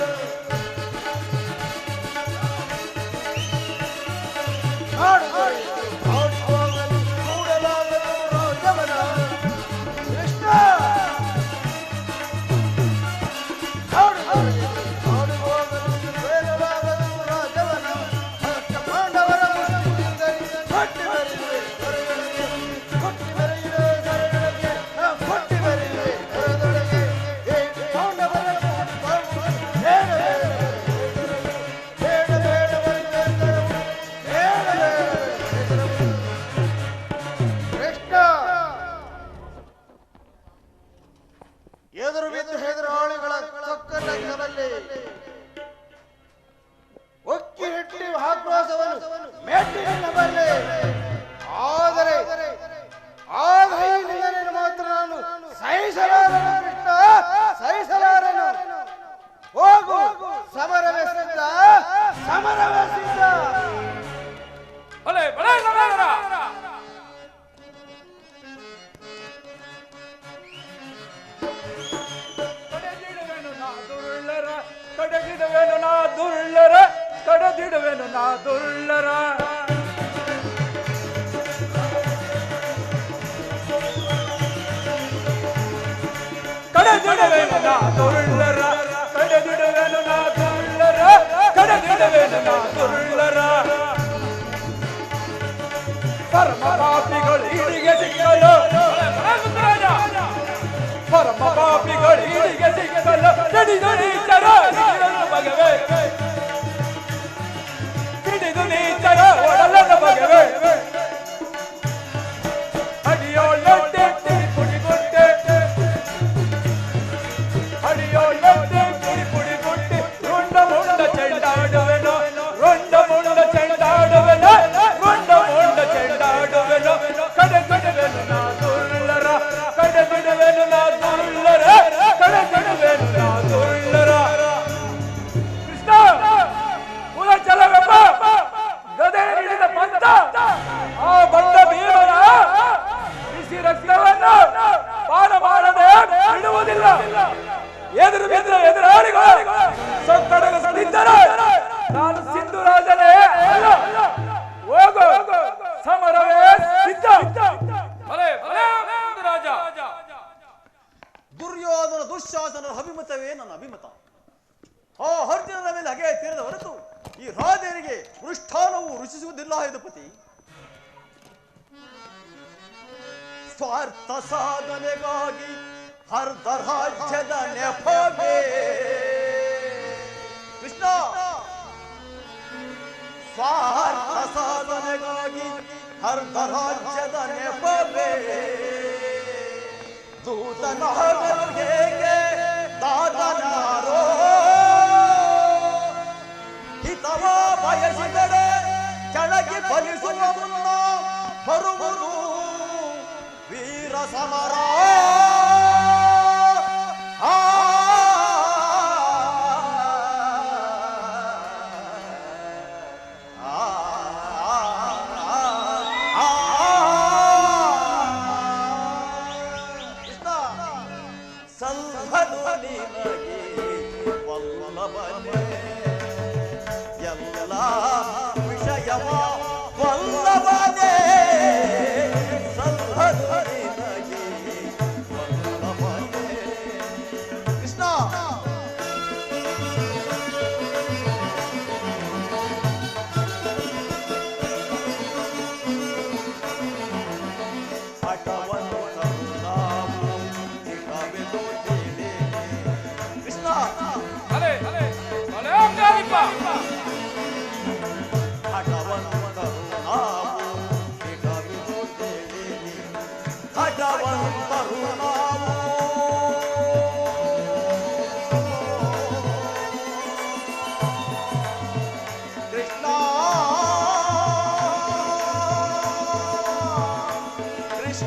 ಮೆಟ್ಟಿನಿಂದ ಬರಲಿ. ಆದರೆ ನಿನ್ನನ್ನು ಮಾತ್ರ ನಾನು ಸಹಿಸಲಾರನು ಕೃಷ್ಣ, ಸಹಿಸಲಾರನು. ಹೋಗು, ಸಮರವೇ ಸಿದ್ಧ, ಸಮರವೇ ಸಿದ್ಧ. ಭಲೆ ಭಲೆ ಸಹೋದರ. ಕಡೆದಿಡುವೆನು ನಾ ದುರ್ಳರ, ಕಡೆದಿಡುವೆನು ನಾ ದುರ್ಳರ. ಕಡೆದಿಡುವೆನು ನಾ ದುರ್ಳರ, ಕಡೆದಿಡುವೆನು ನಾ ದುರ್ಳರ, ಕಡೆದಿಡುವೆನು ನಾ ದುರ್ಳರ. ಪರಮ ಪಾಪಿಗಳು ಈಡಿಗೆ ಸಿಕ್ಕಲು, ಪರಮ ಪಾಪಿಗಳು ಈಡಿಗೆ ಸಿಕ್ಕಲು ಹಿಡಿದು ನೀಚರ ಬಗೆವೆ, ಹಿಡಿದು ನೀಚರ ಒಡಲನ ಬಗೆವೆ. ಅಡಿಯೋಳೊಡ್ಡೆ ಪುಡಿ ಗುಡ್ಡೆ, ಅಡಿಯೋಳೊಡ್ಡೆ ಪುಡಿ ಗುಡ್ಡೆ. ರುಂಡ ಮುಂಡ ಚೆಂಡಾಡುವೆನು, ರುಂಡ ಮುಂಡ ಚೆಂಡಾಡುವೆನು, ರುಂಡ ಮುಂಡ ಚೆಂಡಾಡುವೆನು. ಕಡೆಗಡುವೆನು ನಾ ದುರ್ಳರ, ಕಡೆಗಡುವೆನು ನಾ ದುರ್ಳರ, ಕಡೆಗಡುವೆನು ನಾ ದುರ್ಳರ. ಕೃಷ್ಣ ಕುಲಚಲವೆಂಬ ಗದೆ ಹಿಡಿದ ಪಂಥ ಆ ಬಂಡ ಭೀಮನ ಬಿಸಿ ರಕ್ತವನ್ನು ಪಾನ ಮಾಡದೆ ಬಿಡುವುದಿಲ್ಲ. ಎದುರು ಬಿದ್ದರೆ ಎದುರಾಳಿಗಳು ಸೊಕ್ಕಡಗಿದ್ದರೆ ನಾನು ಸಿಂಧು ರಾಜನೇ ಅಲ್ಲ. ಹೋಗು, ಸಮರವೇ ಸಿದ್ಧ. ಭಲೆ ಭಲೆ ರಾಜ. ದುರ್ಯೋಧನ ದುಶ್ಯಾಸನರ ಅಭಿಮತವೇ ನನ್ನ ಅಭಿಮತ. ಆ ಅರ್ಜುನನ ಮೇಲೆ ಹಗೆ ತೀರದ ಹೊರತು ಈ ರಾಜರಿಗೆ ಅನುಷ್ಠಾನವು ರುಚಿಸುವುದಿಲ್ಲ ಯದುಪತಿ. ಸ್ವಾರ್ಥ ಸಾಧನೆಗಾಗಿ ಹರ್ಧ ರಾಜ್ಯದ ನೆಪವೇ ಕೃಷ್ಣ, ಸ್ವಾರ್ಥ ಸಾಧನೆಗಾಗಿ ಹರ್ಧ ರಾಜ್ಯದ ನೆಪವೇ. ದೂತನಾಗಲು ಹೇಗೆ ದಾತನಾರೋ, ಹಿತವ ಬಯಸಿದರೆ ಕೆಳಗೆ ಫಲಿಸುವ ಮುನ್ನ ಬರುವುದು ವೀರ ಸಮರ. ಕೃಷ್ಣ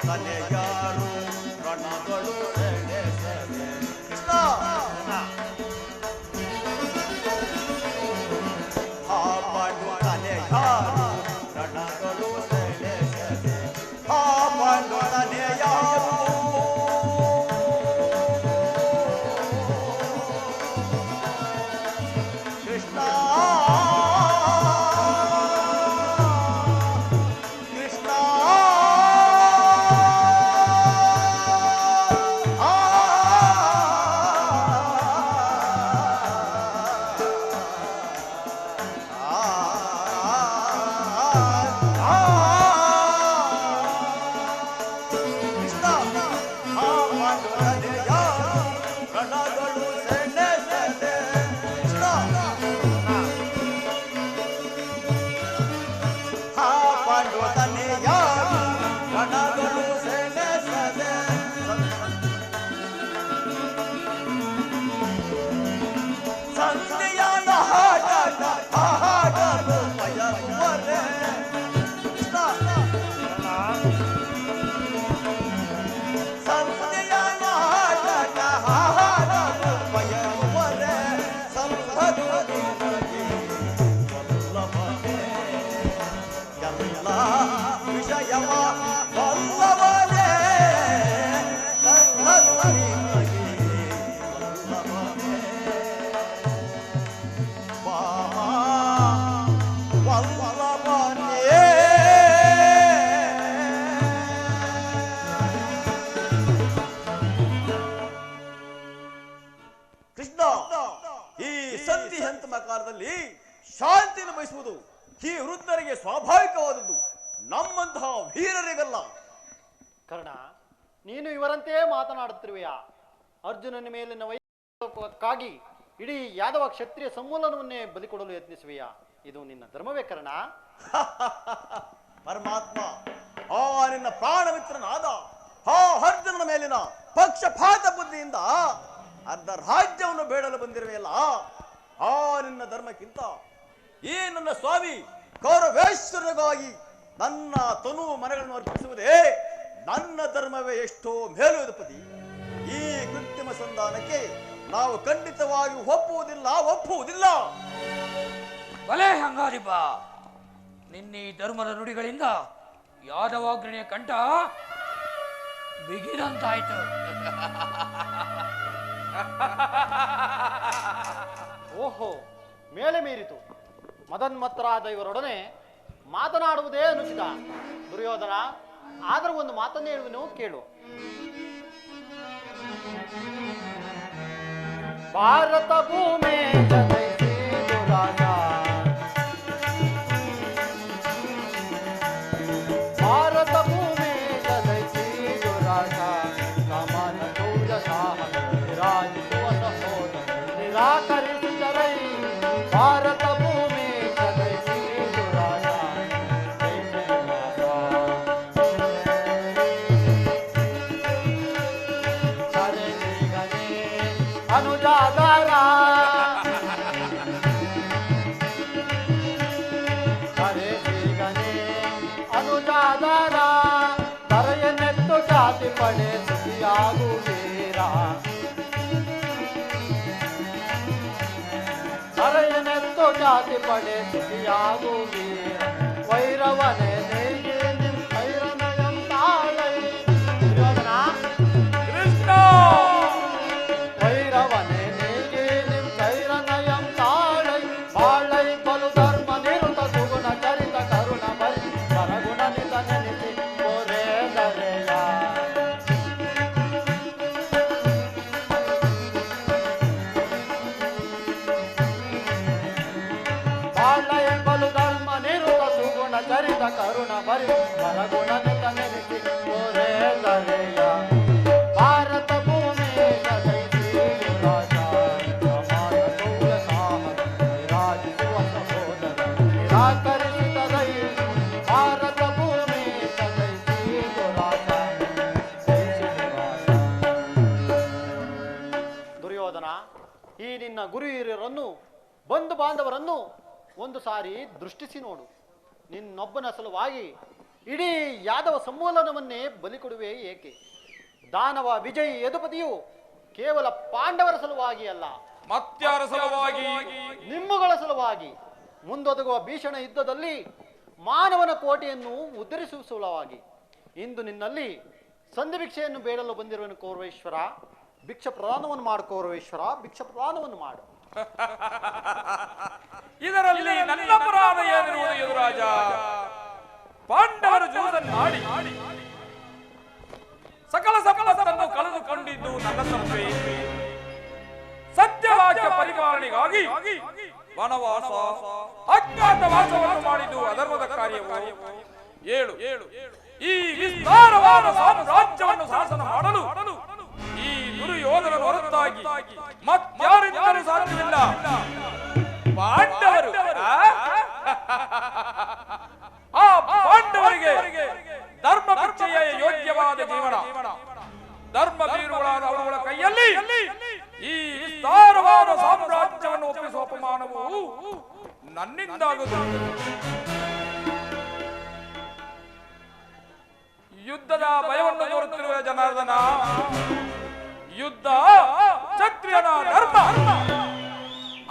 ತನೆಯಾರು ರಣಗಳು ಎಣೆಸದೆ. ಕೃಷ್ಣ ಆ ಪಾಂಡು ತನೆಯಾರು ರಣಗಳು ಎಣೆಸದೆ. ಆ ಪಾಂಡು ತನೆಯಾರು ಕೃಷ್ಣ ಕೃಷ್ಣ ಕೃಷ್ಣ ಆ ಮಾಡುವನೆಯ ರಣಗಳು ಸೆಣೆಸದೆ. ಕೃಷ್ಣ ಆ ಮಾಡುವನೆಯ ರಣಗಳು ಸೆಣೆಸದೆ. ಸಂಧಿಯಾದ ಹಾಡಾಟ ಹಾಡಲು ಬಯಸುವರೆ. ಕೃಷ್ಣ ಸಂಧಿಯಾದ ಹಾಡಾಟ ಹಾಡಲು ಬಯಸುವರೆ. ಸಂಧದು ನಿನಗೆ ವಲ್ಲಭನೇ ಎಲ್ಲ ವಿಷಯವ ವಲ್ಲಭನೇ. ಸಂಧದು ನಿನಗೆ ವಲ್ಲಭನೇ. ಕೃಷ್ಣ ಈ ಸಂಧಿ ಹಂತಮ ಕಾಲದಲ್ಲಿ ಶಾಂತಿಯನ್ನು ಬಯಸುವುದು ಈ ವೃದ್ಧರಿಗೆ ಸ್ವಾಭಾವಿಕವಾದದ್ದು, ನಮ್ಮಂತಹ ವೀರರಿಗಲ್ಲ. ಕರ್ಣ, ನೀನು ಇವರಂತೆ ಮಾತನಾಡುತ್ತಿರುವೆಯಾ? ಅರ್ಜುನನ ಮೇಲಿನ ವೈಯಕ್ಕಾಗಿ ಇಡೀ ಯಾದವ ಕ್ಷತ್ರಿಯ ಸಮೂಲನವನ್ನೇ ಬಲಿಕೊಡಲು ಯತ್ನಿಸುವೆಯಾ? ಇದು ನಿನ್ನ ಧರ್ಮವೇ ಕರ್ಣ? ಪರಮಾತ್ಮ, ಆ ನಿನ್ನ ಪ್ರಾಣಮಿತ್ರನಾದ ಆ ಅರ್ಜುನನ ಮೇಲಿನ ಪಕ್ಷಪಾತ ಬುದ್ಧಿಯಿಂದ ಅರ್ಧ ರಾಜ್ಯವನ್ನು ಬೇಡಲು ಬಂದಿರುವೆಯಲ್ಲ, ಆ ನಿನ್ನ ಧರ್ಮಕ್ಕಿಂತ ಈ ನನ್ನ ಸ್ವಾಮಿ ಕೌರವೇಶ್ವರನಿಗಾಗಿ ನನ್ನ ತನು ಮನಗಳನ್ನು ಅರ್ಪಿಸುವುದೇ ನನ್ನ ಧರ್ಮವೇ ಎಷ್ಟೋ ಮೇಲು ಎದುಪತಿ. ಈ ಕೃತ್ರಿಮ ಸಂಧಾನಕ್ಕೆ ನಾವು ಖಂಡಿತವಾಗಿ ಒಪ್ಪುವುದಿಲ್ಲ. ಬಲೆ ಹಂಗಾರಿ ಬಾ, ನಿನ್ನ ಈ ಧರ್ಮದ ನುಡಿಗಳಿಂದ ಯಾದವಾಗ್ರಣಿಯ ಕಂಠ ಬಿಗಿದಂತಾಯ್ತು. ಓಹೋ, ಮೇಲೆ ಮೀರಿತು. ಮದನ್ಮತ್ತರಾದ ಇವರೊಡನೆ ಮಾತನಾಡುವುದೇ ಅನುಚಿತ. ದುರ್ಯೋಧನ, ಆದರೂ ಒಂದು ಮಾತನ್ನೇ ಹೇಳುವೆನು, ಕೇಳು. ಭಾರತ ಭೂಮಿ ಜನೈಸಿ ದುರಾಜ, ಭಾರತ ಭೂಮಿ ಜನೈಸಿ ದುರಾಜ, ಕಮಲ ಗೌರ ಸಾಹಸ ವಿರಾಜಿಸುವ ಸಹೋದರ ನಿರಾಕರಿಸಿದರೈ. ಭಾರತ ಭೂಮಿ ಜನೈಸಿ ದುರಾಜ, ಜೈ ಜೈ ರಾಜ. ಸರೆ ಗಣೇ ಅನುಜಾದಾರ, ಸರೆ ಗಣೇ ಅನುಜಾದಾರ, ತರೆಯನ್ನೆತ್ತು ಜಾತಿ ಪಡೆ ಸುಖಿಯಾಗುವೀರ. ತರೆಯನ್ನೆತ್ತು ಜಾತಿ ಪಡೆ ಸುಖಿಯಾಗುವೀರ. ವೈರವನೇ ನೇಗೆ ನಿಮ್ ವೈರನಯಂ ತಾಳೈ. ದುರ್ಯೋಧನ, ಕೃಷ್ಣ ವೈರವನೇ ನೇಗೆ ನಿಮ್ ಕೈರನಯಂ ತಾಳೈ. ಬಾಳೈ ಬಲು ಧರ್ಮ ನಿರುತ ಸುಗುಣ ಚರಿತ ಕರುಣ ಬರಿ ಪರಗುಣ ನಿತ ನೆನೆಸಿ ಕೋರೆ ದರೆಯ. ಬಾಳೈ ಬಲು ಧರ್ಮ ನಿರುತ ಸುಗುಣ ಚರಿತ ಕರುಣ ಬರಿ ಪರಗುಣ ನಿತ ನೆನೆಸಿ ಕೋರೆ ದರೆಯ. ಭಾರತ ಭೂಮಿ ಜನೈಸಿ ದುರಾಜ, ಸಮಾನ ಗೌರ ಸಾಹಸ ವಿರಾಜಿಸುವ ಸಹೋದರ ನಿರಾಕರಿಸಿದರೈ. ಭಾರತ ಭೂಮಿ ಜನೈಸಿ ದುರಾಜ, ಜೈ ಶ್ರೀ ರಾಜ. ದುರ್ಯೋಧನ, ಈ ನಿನ್ನ ಗುರು ಹಿರಿಯರನ್ನು ಬಂಧು ಬಾಂಧವರನ್ನು ಒಂದು ಸಾರಿ ದೃಷ್ಟಿಸಿ ನೋಡು. ನಿನ್ನೊಬ್ಬನ ಸಲುವಾಗಿ ಇಡೀ ಯಾದವ ಸಮೂಲನವನ್ನೇ ಬಲಿ ಕೊಡುವೆ ಏಕೆ? ದಾನವ ವಿಜಯಿ ಯದುಪತಿಯು ಕೇವಲ ಪಾಂಡವರ ಸಲುವಾಗಿ ಅಲ್ಲ, ಮತ್ಯಾರ ಸಲುವಾಗಿ? ನಿಮ್ಮಗಳ ಸಲುವಾಗಿ ಮುಂದೊದಗುವ ಭೀಷಣ ಯುದ್ಧದಲ್ಲಿ ಮಾನವನ ಕೋಟೆಯನ್ನು ಉದ್ಧರಿಸುವ ಸಲುವಾಗಿ ಇಂದು ನಿನ್ನಲ್ಲಿ ಸಂಧಿ ಭಿಕ್ಷೆಯನ್ನು ಬೇಡಲು ಬಂದಿರುವನು ಕೌರವೇಶ್ವರ. ಭಿಕ್ಷ ಪ್ರದಾನವನ್ನು ಮಾಡು ಕೌರವೇಶ್ವರ, ಭಿಕ್ಷ ಪ್ರದಾನವನ್ನು ಮಾಡು. ಇದರಲ್ಲಿ ನನ್ನ ಅಪರಾಧ ಏನಿರುವುದು ಯದುರಾಜ? ಪಾಂಡವರು ಜೂದನ್ನಾಡಿ ಸಕಲ ಸಂಪತ್ತನ್ನು ಕಳೆದುಕೊಂಡಿದ್ದು ನನ್ನ ತಪ್ಪೇ. ಸತ್ಯವಾಕ್ಯ ಪರಿಪಾಲನೆಗಾಗಿ ವನವಾಸ ಅಜ್ಞಾತವಾಸವನ್ನು ಮಾಡಿದ್ದು ಅಧರ್ಮದ ಕಾರ್ಯವು. ಏಳು ಈ ವಿಸ್ತಾರವಾದ ಸಾಮ್ರಾಜ್ಯವನ್ನು ಶಾಸನ ಮಾಡಲು ಈ ದುರ್ಯೋಧನ ಹೊರತಾಗಿ ಮತ್ಯಾರಿಂದಲೂ ಸಾಧ್ಯವಿಲ್ಲ. ಪಾಂಡವರು ಆ ಪಾಂಡವರಿಗೆ ಧರ್ಮ ಭಿಕ್ಷೆಯ ಯೋಗ್ಯವಾದ ಜೀವನ, ಧರ್ಮ ಬೀರುಗಳಾದ ಅವರುಗಳ ಕೈಯಲ್ಲಿ ಈ ವಿಸ್ತಾರವಾದ ಸಾಮ್ರಾಜ್ಯವನ್ನು ಒಪ್ಪಿಸುವ ಅಪಮಾನವು ನನ್ನಿಂದಾಗುವುದು. ಯುದ್ಧದ ಭಯವನ್ನು ತೋರುತ್ತಿರುವ ಜನಾರ್ದನ, ಯುದ್ಧ ಕ್ಷತ್ರಿಯನ ಧರ್ಮ,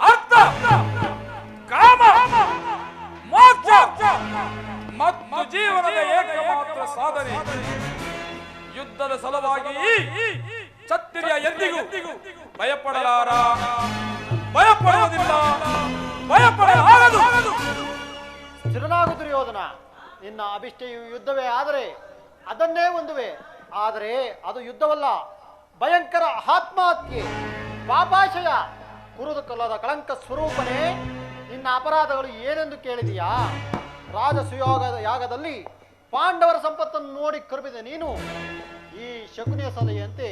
ಅರ್ಥ, ಕಾಮ, ಮೋಕ್ಷ ಮತ್ತು ಜೀವನದ ಏಕಮಾತ್ರ ಸಾಧನೆ. ಯುದ್ಧದ ಸಲುವಾಗಿ ಕ್ಷತ್ರಿಯ ಎಂದಿಗೂ ಭಯಪಡಲಾರ, ಭಯಪಡುವುದಿಲ್ಲ, ಭಯಪಡಲಾರದು. ಸ್ಥಿರನಾಗು ದುರ್ಯೋಧನ, ನಿನ್ನ ಅಭಿಷ್ಟೆಯು ಯುದ್ಧವೇ ಆದರೆ ಅದನ್ನೇ ಹೊಂದುವೆ. ಆದರೆ ಅದು ಯುದ್ಧವಲ್ಲ, ಭಯಂಕರ ಆತ್ಮಹತ್ಯೆ, ಪಾಪಾಶಯ, ಕುರುದು ಕಲ್ಲದ ಕಳಂಕ ಸ್ವರೂಪನೇ. ನಿನ್ನ ಅಪರಾಧಗಳು ಏನೆಂದು ಕೇಳಿದೀಯಾ? ರಾಜಸುಯೋಗದ ಯಾಗದಲ್ಲಿ ಪಾಂಡವರ ಸಂಪತ್ತನ್ನು ನೋಡಿ ಕರುಬಿದೆ ನೀನು. ಈ ಶಕುನಿಯ ಸಲಹೆಯಂತೆ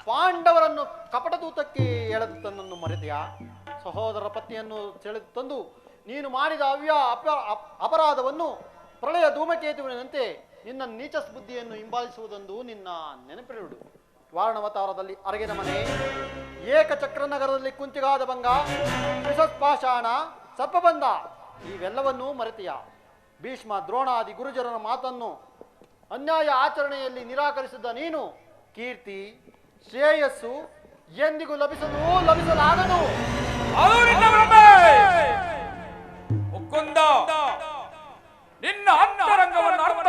ಪಾಂಡವರನ್ನು ಕಪಟದೂತಕ್ಕೆ ಎಳೆದು ತನ್ನನ್ನು ಮರೆತೆಯಾ? ಸಹೋದರ ಪತ್ನಿಯನ್ನು ಸೆಳೆದು ತಂದು ನೀನು ಮಾಡಿದ ಅಪರಾಧವನ್ನು ಪ್ರಳಯ ಧೂಮಕೇತುವಿನಂತೆ ನಿನ್ನ ನೀಚ ಬುದ್ಧಿಯನ್ನು ಹಿಂಬಾಲಿಸುವುದೊಂದು ನಿನ್ನ ನೆನಪಿರುವುದು. ವಾರಣವತಾರದಲ್ಲಿ ಅರಗಿನ ಮನೆ, ಏಕಚಕ್ರ ನಗರದಲ್ಲಿ ಕುಂತಿಗಾದ ಭಂಗ, ವಿಷಸ್ಪಾಷಾಣ, ಸರ್ಪಬಂಧ ಇವೆಲ್ಲವನ್ನೂ ಮರೆತೆಯ. ಭೀಷ್ಮ ದ್ರೋಣಾದಿ ಗುರುಜರನ ಮಾತನ್ನು ಅನ್ಯಾಯ ಆಚರಣೆಯಲ್ಲಿ ನಿರಾಕರಿಸಿದ ನೀನು ಕೀರ್ತಿ ಶ್ರೇಯಸ್ಸು ಎಂದಿಗೂ ಲಭಿಸಲಾಗದು. ಮುಕುಂದ, ನಿನ್ನ ಅಂತರಂಗವನ್ನು ಅರ್ಥ